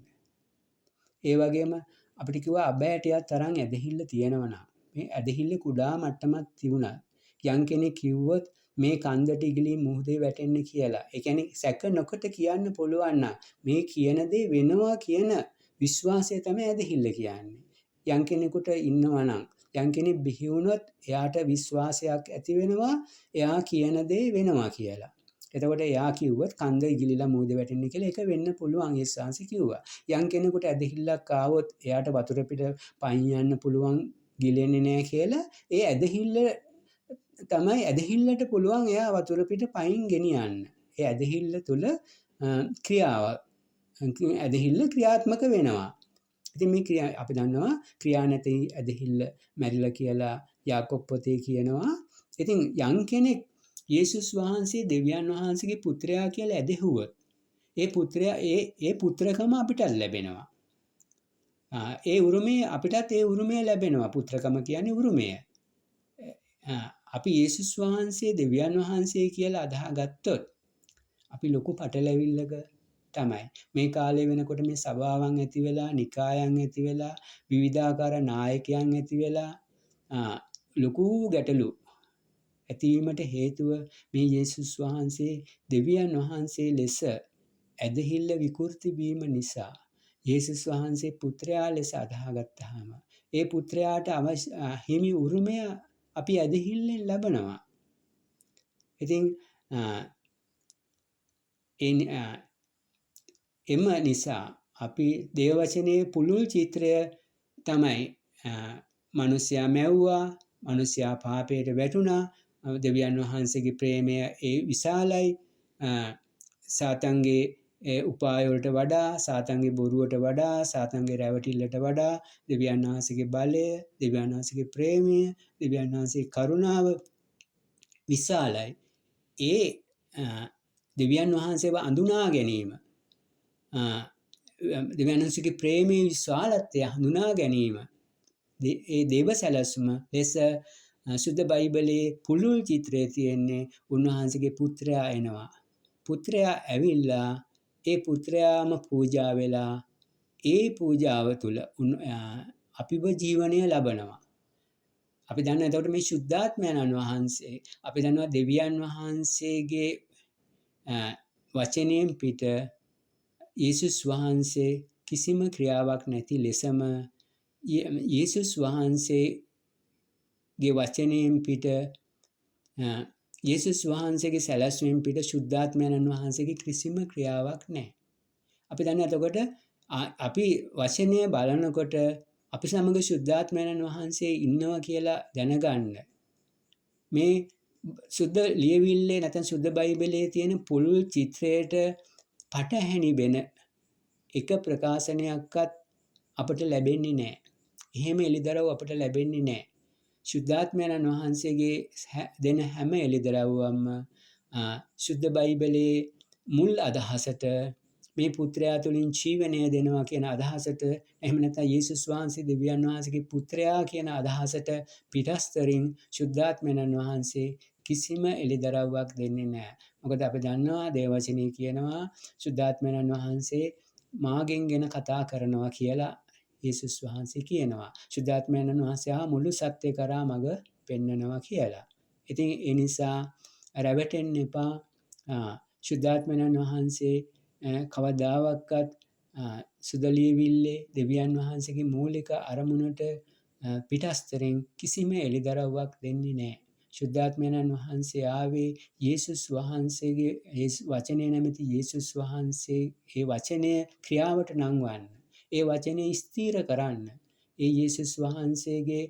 ඒ වගේම අපිට කිව්වා අබෑටයක් තරම් ඇදහිල්ල තියෙනවා නම් මේ ඇදහිල්ල කුඩා මට්ටමක් තිබුණා. යම් කෙනෙක් කිව්වොත් මේ කන්දට ඉගිලී මුහුදේ වැටෙන්න කියලා. ඒ කියන්නේ සැක නොකොට කියන්න පුළුවන් නම් මේ කියන දේ වෙනවා කියන විශ්වාසය තමයි ඇදහිල්ල කියන්නේ. යම් කෙනෙකුට ඉන්නවා නම් යම් කෙනෙක් බිහි වුණොත් එයාට විශ්වාසයක් ඇති වෙනවා එයා කියන දේ වෙනවා කියලා. එතකොට එයා කිව්වොත් කන්ද ඉගිලිලා මුහුදේ වැටෙන්න කියලා ඒක වෙන්න පුළුවන් යේසුස් කිව්වා. යම් කෙනෙකුට ඇදහිල්ලක් ආවොත් එයාට වතුර පිට පයින් යන්න පුළුවන් ගිලෙන්නේ නැහැ කියලා ඒ ඇදහිල්ල තමයි ඇදහිල්ලට පුළුවන් එයා වතුර පිට පයින් ගෙනියන්න. ඒ ඇදහිල්ල තුල ඇදහිල්ල ක්‍රියාත්මක වෙනවා. ඉතින් මේ අපි දන්නවා ක්‍රියා නැති ඇදහිල්ල මැරිලා කියලා යාකොබ් පොතේ කියනවා. ඉතින් යම් කෙනෙක් යේසුස් වහන්සේ දෙවියන් වහන්සේගේ පුත්‍රයා කියලා ඇදහුවොත් ඒ පුත්‍රයා ඒ පුත්‍රකම අපිට ලැබෙනවා. ඒ උරුමය අපිටත් ඒ උරුමය ලැබෙනවා. පුත්‍රකම කියන්නේ උරුමය. අපි යේසුස් වහන්සේ දෙවියන් වහන්සේ කියලා අදහාගත්තොත් අපි ලොකු පටලැවිල්ලක තමයි. මේ කාලේ වෙනකොට මේ සභාවන් ඇති වෙලා, නිකායන් ඇති වෙලා, විවිධාකාර නායකයන් ඇති වෙලා ලොකු ගැටලු ඇතිවීමට හේතුව මේ යේසුස් වහන්සේ දෙවියන් වහන්සේ ලෙස ඇදහිල්ල විකෘති වීම නිසා. යේසුස් වහන්සේ පුත්‍රයා ලෙස අදහාගත්තාම ඒ පුත්‍රයාට හිමි උරුමය අපි ඇදහිල්ලෙන් ලබනවා. ඉතින් එම නිසා අපි දේව වචනේ පුළුල් චිත්‍රය තමයි මිනිසයා මැව්වා, මිනිසයා පාපයට වැටුණා, දෙවියන් වහන්සේගේ ප්‍රේමය ඒ විශාලයි, සාතන්ගේ උපාය වලට වඩා, සාතන්ගේ බොරුවට වඩා, සාතන්ගේ රැවටිල්ලට වඩා දෙවියන් වහන්සේගේ බලය, දෙවියන් වහන්සේගේ ප්‍රේමය, දෙවියන් වහන්සේගේ කරුණාව විශාලයි. ඒ දෙවියන් වහන්සේව අඳුනා ගැනීම, දෙවියන් වහන්සේගේ ප්‍රේමයේ විශාලත්වය හඳුනා ගැනීම, ඒ දේව සැලසුම ලෙස සුද්ධ බයිබලයේ පුළුල් චිත්‍රයේ තියෙන්නේ උන්වහන්සේගේ පුත්‍රයා එනවා. පුත්‍රයා ඇවිල්ලා ඒ පුත්‍රයාම පූජා වෙලා ඒ පූජාව තුළ අපිව ජීවනය ලබනවා. අපි දන්නවා එතකොට මේ ශුද්ධාත්මයන් වහන්සේ, අපි දන්නවා දෙවියන් වහන්සේගේ වචනයෙන් පිට යේසුස් වහන්සේ කිසිම ක්‍රියාවක් නැති ලෙසම යේසුස් වහන්සේගේ වචනයෙන් පිට, යේසුස් වහන්සේගේ සැලැස්මෙන් පිට ශුද්ධාත්මයන් වහන්සේගේ කිසිම ක්‍රියාවක් නැහැ. අපි දන්නවා එතකොට අපි වචනය බලනකොට අපි සමග ශුද්ධාත්මයන් වහන්සේ ඉන්නවා කියලා දැනගන්න මේ සුද්ධ ලියවිල්ලේ නැත්නම් සුද්ධ බයිබලයේ තියෙන පුළුල් චිත්‍රයට පටහැනි වෙන එක ප්‍රකාශනයක්වත් අපට ලැබෙන්නේ නැහැ. එහෙම එළිදරව් අපට ලැබෙන්නේ නැහැ. ශුද්ධාත්මයන් වහන්සේගේ දෙන හැම එළිදරව්වම සුද්ධ බයිබලයේ මුල් අදහසට, මේ පුත්‍රයා තුළින් ජීවනය දෙනවා කියන අදහසට, එහෙම නැත්නම් යේසුස් වහන්සේ දෙවියන් වහන්සේගේ පුත්‍රයා කියන අදහසට පිටස්තරින් ශුද්ධාත්මයන් වහන්සේ කිසිම එළිදරව්වක් දෙන්නේ නැහැ. මොකද අපි දන්නවා දේව වචනේ කියනවා ශුද්ධාත්මයන් වහන්සේ මාගෙන් ගැන කතා කරනවා කියලා යේසුස් වහන්සේ කියනවා. ශුද්ධාත්මයන් වහන්සේ මුළු සත්‍ය කරා මඟ පෙන්වනවා කියලා. ඉතින් ඒ නිසා රැවටෙන්න එපා. ශුද්ධාත්මයන් වහන්සේ කවදාවත් සුද්ධ ලියවිල්ලේ දෙවියන් වහන්සේගේ මූලික අරමුණට පිටස්තරින් කිසිම එළිදරව්වක් දෙන්නේ නැහැ. ශුද්ධාත්මයන් වහන්සේ ආවේ යේසුස් වහන්සේගේ වචනය නැමැති යේසුස් වහන්සේ ඒ වචනය ක්‍රියාවට නංවන්න. ඒ වචනේ ස්ථීර කරන්න. ඒ යේසුස් වහන්සේගේ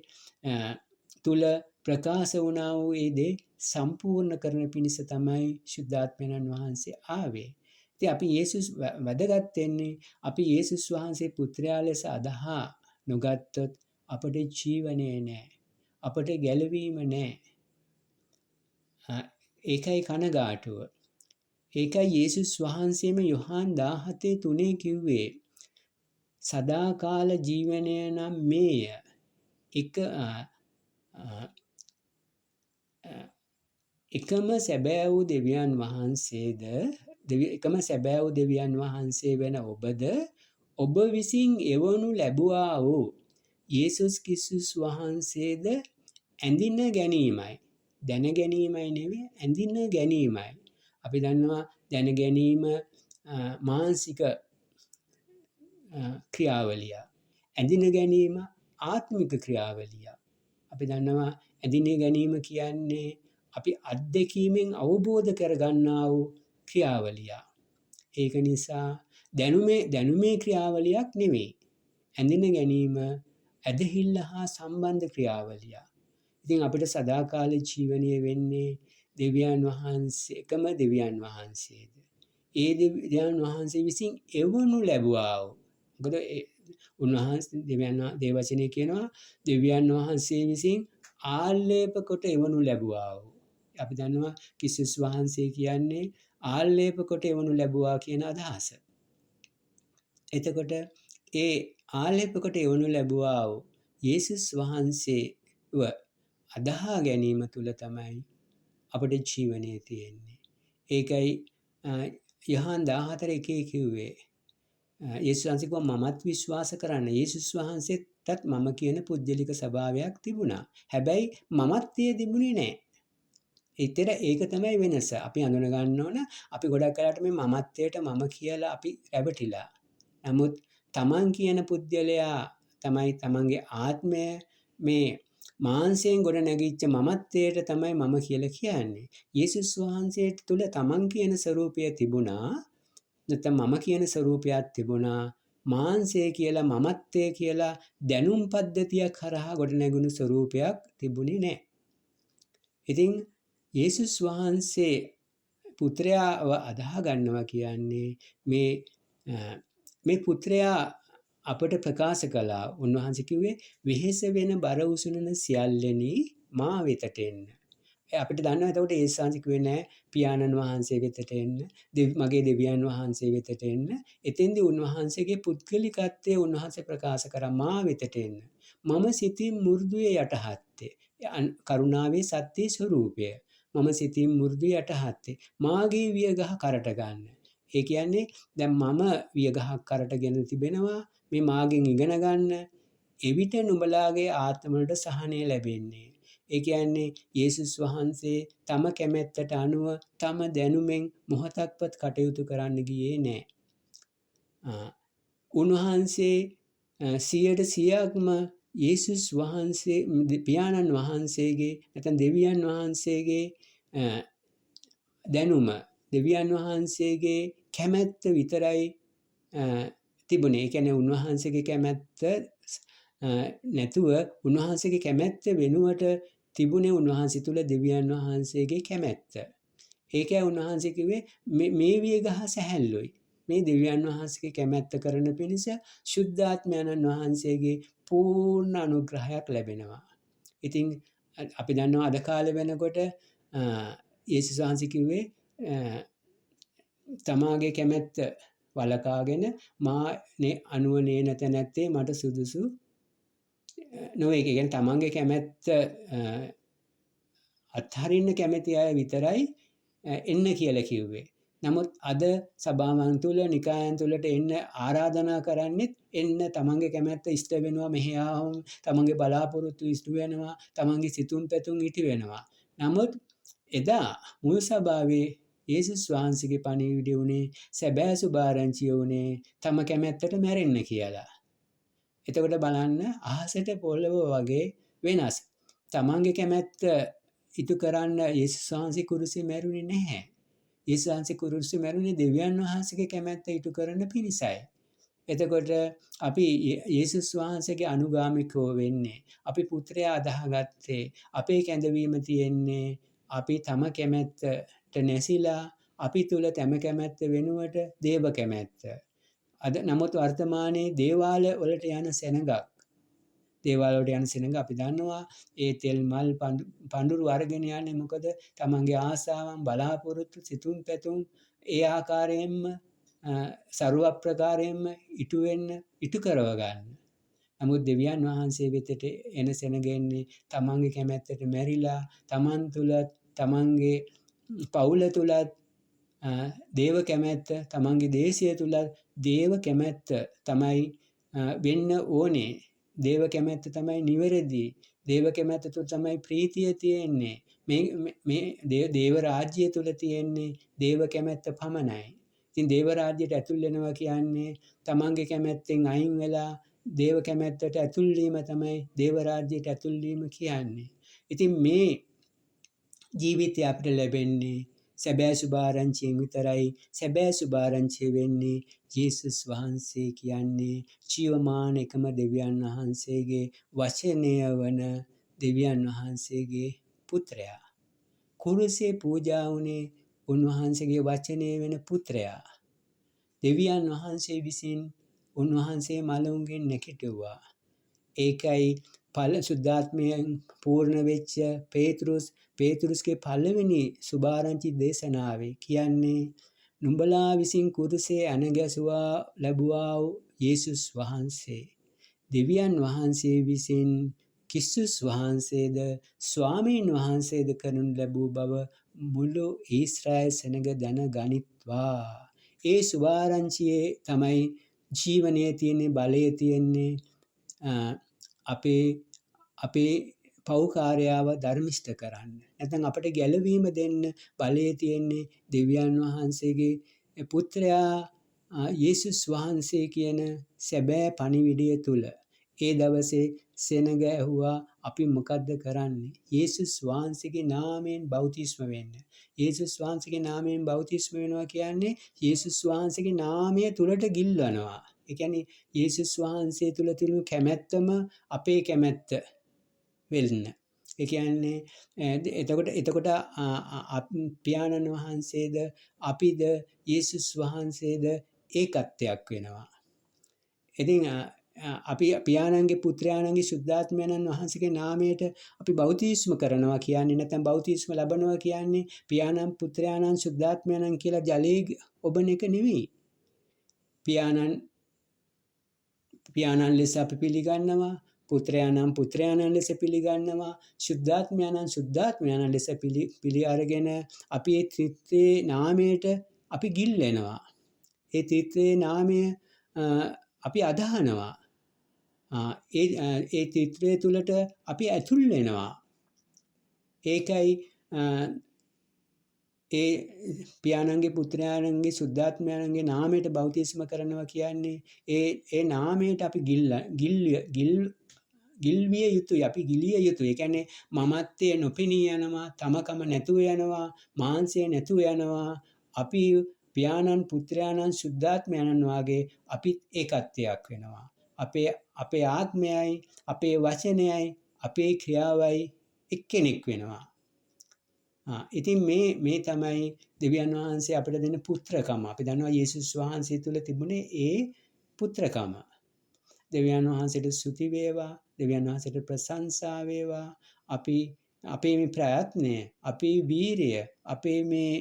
තුල ප්‍රකාශ වුණා වූ ඒ දේ සම්පූර්ණ කරන පිණිස තමයි ශුද්ධාත්මයන් වහන්සේ ආවේ. ඉතින් අපි යේසුස් වැදගත් වෙන්නේ අපි යේසුස් වහන්සේ පුත්‍රයා ලෙස අදහා නොගත්තොත් අපට ජීවනය නැහැ. අපට ගැලවීම නැහැ. ඒකයි කනගාටුව. ඒකයි යේසුස් වහන්සේම යොහාන් 17:3 කිව්වේ සදාකාල ජීවනය නම් මේය. එකම සැබෑ වූ දෙවියන් වහන්සේද, එකම සැබෑ වූ දෙවියන් වහන්සේ වෙන ඔබද, ඔබ විසින් එවනු ලැබුවා වූ යේසුස් ක්‍රිස්තුස් වහන්සේද ඇඳින ගැනීමයි. දැන ගැනීමයි නෙවෙයි, ඇඳින ගැනීමයි. අපි දන්නවා දැන ගැනීම මානසික ක්‍රියාවලිය. ඇඳින ගැනීම ආත්මික ක්‍රියාවලිය. අපි දන්නවා ඇඳින ගැනීම කියන්නේ අපි අත්දැකීමෙන් අවබෝධ කරගන්නා වූ ක්‍රියාවලිය. ඒක නිසා දැනුමේ ක්‍රියාවලියක් නෙවෙයි. ඇඳින ගැනීම ඇදහිල්ල හා සම්බන්ධ ක්‍රියාවලිය. ඉතින් අපිට සදාකාල ජීවනය වෙන්නේ දෙවියන් වහන්සේ, එකම දෙවියන් වහන්සේද. ඒ දෙවියන් වහන්සේ විසින් එවනු ලැබුවා වූ. මොකද උන්වහන්සේ දේව වචනේ කියනවා දෙවියන් වහන්සේ විසින් ආල්ලේප කොට එවනු ලැබුවා වූ. අපි දන්නවා ක්‍රිස්තුස් වහන්සේ කියන්නේ ආල්ලේප කොට එවනු ලැබුවා කියන අදහස. එතකොට ඒ ආල්ලේප කොට එවනු ලැබුවා වූ යේසුස් වහන්සේව අදහා ගැනීම තුල තමයි අපේ ජීවනය තියෙන්නේ. ඒකයි යොහාන් 14:1 කිව්වේ යේසුස් වහන්සේ කිව්වා මමත් විශ්වාස කරන්න. යේසුස් වහන්සේටත් මම කියන පුද්ගලික ස්වභාවයක් තිබුණා. හැබැයි මමත්වයේ තිබුණේ නැහැ. ඒක තමයි වෙනස. අපි අඳුන ගන්න ඕන අපි ගොඩක් වෙලාවට මේ මමත්වයට මම කියලා අපි රැවටිලා. නමුත් තමන් කියන පුද්ගලයා තමයි තමන්ගේ ආත්මය මේ මාංශයෙන් ගොඩ නැගිච්ච මමත්වයට තමයි මම කියලා කියන්නේ. යේසුස් වහන්සේ තුල තමන් කියන ස්වરૂපය තිබුණා. නැත්නම් මම කියන ස්වરૂපයක් තිබුණා. මාංශය කියලා මමත්වය කියලා දැනුම් පද්ධතියක් හරහා ගොඩනැගුණු ස්වરૂපයක් තිබුණේ නැහැ. ඉතින් යේසුස් වහන්සේ පුත්‍රයාව අදහා ගන්නවා කියන්නේ මේ පුත්‍රයා අපට ප්‍රකාශ කළා. උන්වහන්සේ කිව්වේ වෙහෙස වෙන බර උසුනන සියල්ලෙනි මා වෙතට එන්න. අපිට දන්නවා එතකොට යේසුස් වහන්සේ කිව්වේ නෑ පියාණන් වහන්සේ වෙතට එන්න, මගේ දෙවියන් වහන්සේ වෙතට එන්න. එතෙන්දී උන්වහන්සේගේ පුද්ගලිකත්වයේ උන්වහන්සේ ප්‍රකාශ කරා මා වෙතට එන්න. මම සිතින් මෘදුවේ යටහත්තේ. කරුණාවේ සත්‍ය ස්වરૂපය. මම සිතින් මෘදුවේ යටහත්තේ. මාගේ වියගහ කරට ගන්න. ඒ කියන්නේ දැන් මම වියගහක් කරටගෙන තිබෙනවා. මේ මාගෙන් ඉගෙන ගන්න. එවිට නුඹලාගේ ආත්මවලට සහනය ලැබෙන්නේ. ඒ කියන්නේ යේසුස් වහන්සේ තම කැමැත්තට අනුව තම දැනුමෙන් මොහොතක්වත් කටයුතු කරන්න ගියේ නෑ. උන්වහන්සේ 100%ක්ම යේසුස් වහන්සේ පියාණන් වහන්සේගේ නැත්නම් දෙවියන් වහන්සේගේ දැනුම, දෙවියන් වහන්සේගේ කැමැත්ත විතරයි තිබුණේ. ඒ කියන්නේ උන්වහන්සේගේ කැමැත්ත නැතුව උන්වහන්සේගේ කැමැත්ත වෙනුවට තිබුණේ උන්වහන්සේ තුල දෙවියන් වහන්සේගේ කැමැත්ත. ඒකයි උන්වහන්සේ කිව්වේ මේ වියගහ සැහැල්ලුයි. මේ දෙවියන් වහන්සේගේ කැමැත්ත කරන පිණිස ශුද්ධාත්මයන්න් වහන්සේගේ පූර්ණ අනුග්‍රහයක් ලැබෙනවා. ඉතින් අපි දන්නවා අද කාලේ වෙනකොට යේසුස් වහන්සේ කිව්වේ තමාගේ කැමැත්ත වලකාගෙන මානේ අනුවනේ නැත නැත්තේ මට සුදුසු නොවේ. ඒ කියන්නේ තමන්ගේ කැමැත්ත අත්හරින්න කැමැති අය විතරයි එන්න කියලා කිව්වේ. නමුත් අද සභාවන් තුල නිකායන් තුලට එන්න ආරාධනා කරන්නේත් එන්න තමන්ගේ කැමැත්ත ඉෂ්ට වෙනවා, මෙහි ආවම තමන්ගේ බලාපොරොත්තු ඉෂ්ට වෙනවා, තමන්ගේ සිතුම් පැතුම් ඉටි වෙනවා. නමුත් එදා මුල් සභාවේ යේසුස් වහන්සේගේ පණිවිඩය උනේ සැබෑ සුභාරංචිය උනේ තම කැමැත්තට මැරෙන්න කියලා. එතකොට බලන්න අහසට පොළව වගේ වෙනස්. තමන්ගේ කැමැත්ත ඉටු කරන්න යේසුස් වහන්සේ කුරුසියේ මැරුණේ නැහැ. යේසුස් වහන්සේ කුරුසියේ මැරුණේ දෙවියන් වහන්සේගේ කැමැත්ත ඉටු කරන්න පිණිසයි. එතකොට අපි යේසුස් වහන්සේගේ අනුගාමිකව වෙන්නේ. අපි පුත්‍රයා අදහගත්තේ අපේ කැඳවීම තියෙන්නේ අපි තම කැමැත්තට නැසිලා අපි තුල තම කැමැත්ත වෙනුවට දේව කැමැත්ත. අද නමුත් වර්තමානයේ දේවාල වලට යන සෙනඟක්. දේවාල වලට යන සෙනඟ අපි දන්නවා ඒ තෙල් මල් පඳුරු අරගෙන යන්නේ මොකද? තමන්ගේ ආසාවන් බලාපොරොත්තු සිතුම් පැතුම් ඒ ආකාරයෙන්ම ਸਰව ප්‍රකාරයෙන්ම ඉටු කරව ගන්න. නමුත් දෙවියන් වහන්සේ වෙතට එන සෙනගෙන්නේ තමන්ගේ කැමැත්තට මැරිලා තමන් තුලත් තමන්ගේ පවුල තුලත් දේව කැමැත්ත තමන්ගේ දේශය තුලත් දේව කැමැත්ත තමයි වෙන්න ඕනේ. දේව කැමැත්ත තමයි නිවැරදි. දේව කැමැත්ත තුල තමයි ප්‍රීතිය තියෙන්නේ. මේ දේව රාජ්‍යය තුල තියෙන්නේ දේව කැමැත්ත පමණයි. ඉතින් දේව රාජ්‍යයට ඇතුල් වෙනවා කියන්නේ තමන්ගේ කැමැත්තෙන් අයින් වෙලා දේව කැමැත්තට ඇතුල් වීම තමයි දේව රාජ්‍යයට ඇතුල් වීම කියන්නේ. ඉතින් මේ ජීවිතය අපිට ලැබෙන්නේ සැබෑ සුභාරංචියෙන් විතරයි. සැබෑ සුභාරංචිය වෙන්නේ යේසුස් වහන්සේ කියන්නේ ජීවමාන එකම දෙවියන් වහන්සේගේ වචනය වන දෙවියන් වහන්සේගේ පුත්‍රයා. කුරුසියේ පූජා වුණේ උන්වහන්සේගේ වචනය වෙන පුත්‍රයා. දෙවියන් වහන්සේ විසින් උන්වහන්සේ මලවුන්ගෙන් නැගිටුවා. ඒකයි සුද්ධාත්මයෙන් පූර්ණ වෙච්ච පේතෘස්ගේ පළවෙනි සුභාරංචි දේශනාවේ කියන්නේ නුඹලා විසින් කුරුසේ අනගැසුවා ලැබුවා වූ යේසුස් වහන්සේ දෙවියන් වහන්සේ විසින් ක්‍රිස්තුස් වහන්සේද ස්වාමීන් වහන්සේද කරනු ලැබූ බව මුළු ඊශ්‍රායල් සෙනඟ දැනගනිත්වා. ඒ සුභාරංචියේ තමයි ජීවනයේ තියෙන්නේ, බලයේ තියෙන්නේ, අපේ පෞකාරයාව ධර්මිෂ්ඨ කරන්න. නැත්නම් අපට ගැලවීම දෙන්න බලයේ තියෙන්නේ දෙවියන් වහන්සේගේ පුත්‍රයා යේසුස් වහන්සේ කියන සැබෑ පණිවිඩය තුල. ඒ දවසේ සෙනග ඇහුවා අපි මොකද්ද කරන්නේ? යේසුස් වහන්සේගේ නාමයෙන් බෞතිස්ම වෙන්න. යේසුස් වහන්සේගේ නාමයෙන් බෞතිස්ම වෙනවා කියන්නේ යේසුස් වහන්සේගේ නාමය තුලට ගිල්වනවා. ඒ කියන්නේ යේසුස් වහන්සේ තුල තිබුණු කැමැත්තම අපේ කැමැත්ත වෙන්න. ඒ කියන්නේ එතකොට පියාණන් වහන්සේද අපිද යේසුස් වහන්සේද ඒකත්වයක් වෙනවා. ඉතින් අපි පියාණන්ගේ පුත්‍රයාණන්ගේ සුද්ධාත්මයන්න් වහන්සේගේ නාමයට අපි බෞතිස්ම කරනවා කියන්නේ නැත්නම් බෞතිස්ම ලබනවා කියන්නේ පියාණන් පුත්‍රයාණන් සුද්ධාත්මයන්න් කියලා ජලයේ ඔබන එක නෙවෙයි. පියාණන් ලෙස අපි පිළිගන්නවා, පුත්‍රයාණන් ලෙස පිළිගන්නවා, සුද්ධාත්මයන්න් ලෙස පිළි අරගෙන අපි ඒ ත්‍රිත්වයේ නාමයට අපි ගිල්ලෙනවා. ඒ ත්‍රිත්වයේ නාමය අපි අදහනවා. ඒ ත්‍රිත්වය තුළට අපි ඇතුල් වෙනවා. ඒකයි ඒ පියාණන්ගේ පුත්‍රයාණන්ගේ සුද්ධාත්මයන්ගේ නාමයට බෞතිස්ම කරනවා කියන්නේ ඒ නාමයට අපි ගිල්විය යුතුයි, අපි ගිලිය යුතුයි. ඒ කියන්නේ මමත්වයේ නොපෙනී යනවා, තමකම නැතුව යනවා, මාංශය නැතුව යනවා. අපි පියාණන් පුත්‍රයාණන් සුද්ධාත්මයන්න් වාගේ අපිත් ඒකත්වයක් වෙනවා. අපේ ආත්මයයි, අපේ වචනයයි, අපේ ක්‍රියාවයි එක්කෙනෙක් වෙනවා. ඉතින් මේ තමයි දෙවියන් වහන්සේ අපිට දෙන පුත්‍රකම. අපි දන්නවා යේසුස් වහන්සේ තුල තිබුණේ ඒ පුත්‍රකම. දෙවියන් වහන්සේට ස්තුති වේවා, දෙවියන් වහන්සේට ප්‍රශංසා වේවා. අපේ මේ ප්‍රයත්නය, අපේ වීරිය, අපේ මේ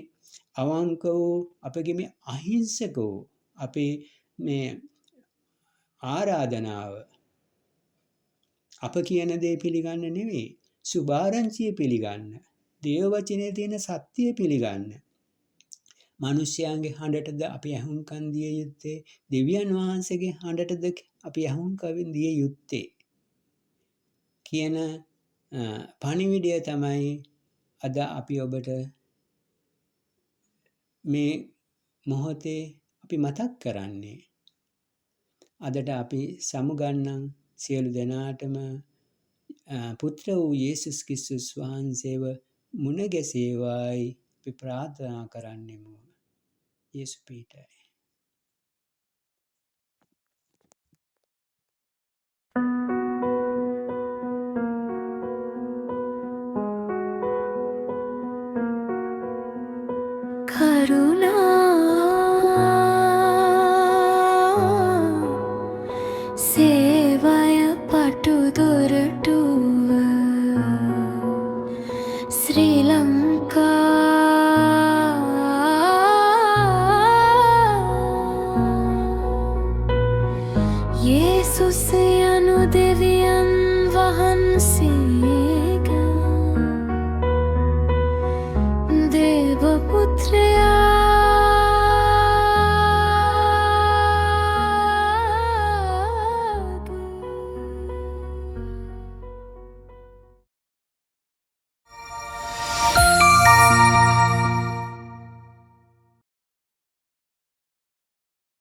අවංක වූ, අපගේ මේ අහිංසක වූ, අපේ මේ ආරාධනාව අප කියන දේ පිළිගන්න නෙවෙයි, සුභාරංචිය පිළිගන්න, දේව වචනේ තියෙන සත්‍යය පිළිගන්න. මිනිස්යාගේ හඬටද අපි ඇහුම්කන් දිය යුත්තේ, දෙවියන් වහන්සේගේ හඬටද අපි ඇහුම්කන් දිය යුත්තේ කියන පණිවිඩය තමයි අද අපි ඔබට මේ මොහොතේ අපි මතක් කරන්නේ. අදට අපි සමුගන්නම් සියලු දෙනාටම පුත්‍ර වූ යේසුස් ක්‍රිස්තුස් වහන්සේව මුණ ගැසේවායි අපි ප්‍රාර්ථනා කරන්නෙමු. යේසු පීඨයි. සේවය පටු දොරටුව ශ්‍රී ලංකා යේසුස් යනු දෙවියන් වහන්සේගේ දේව පුත්‍රයා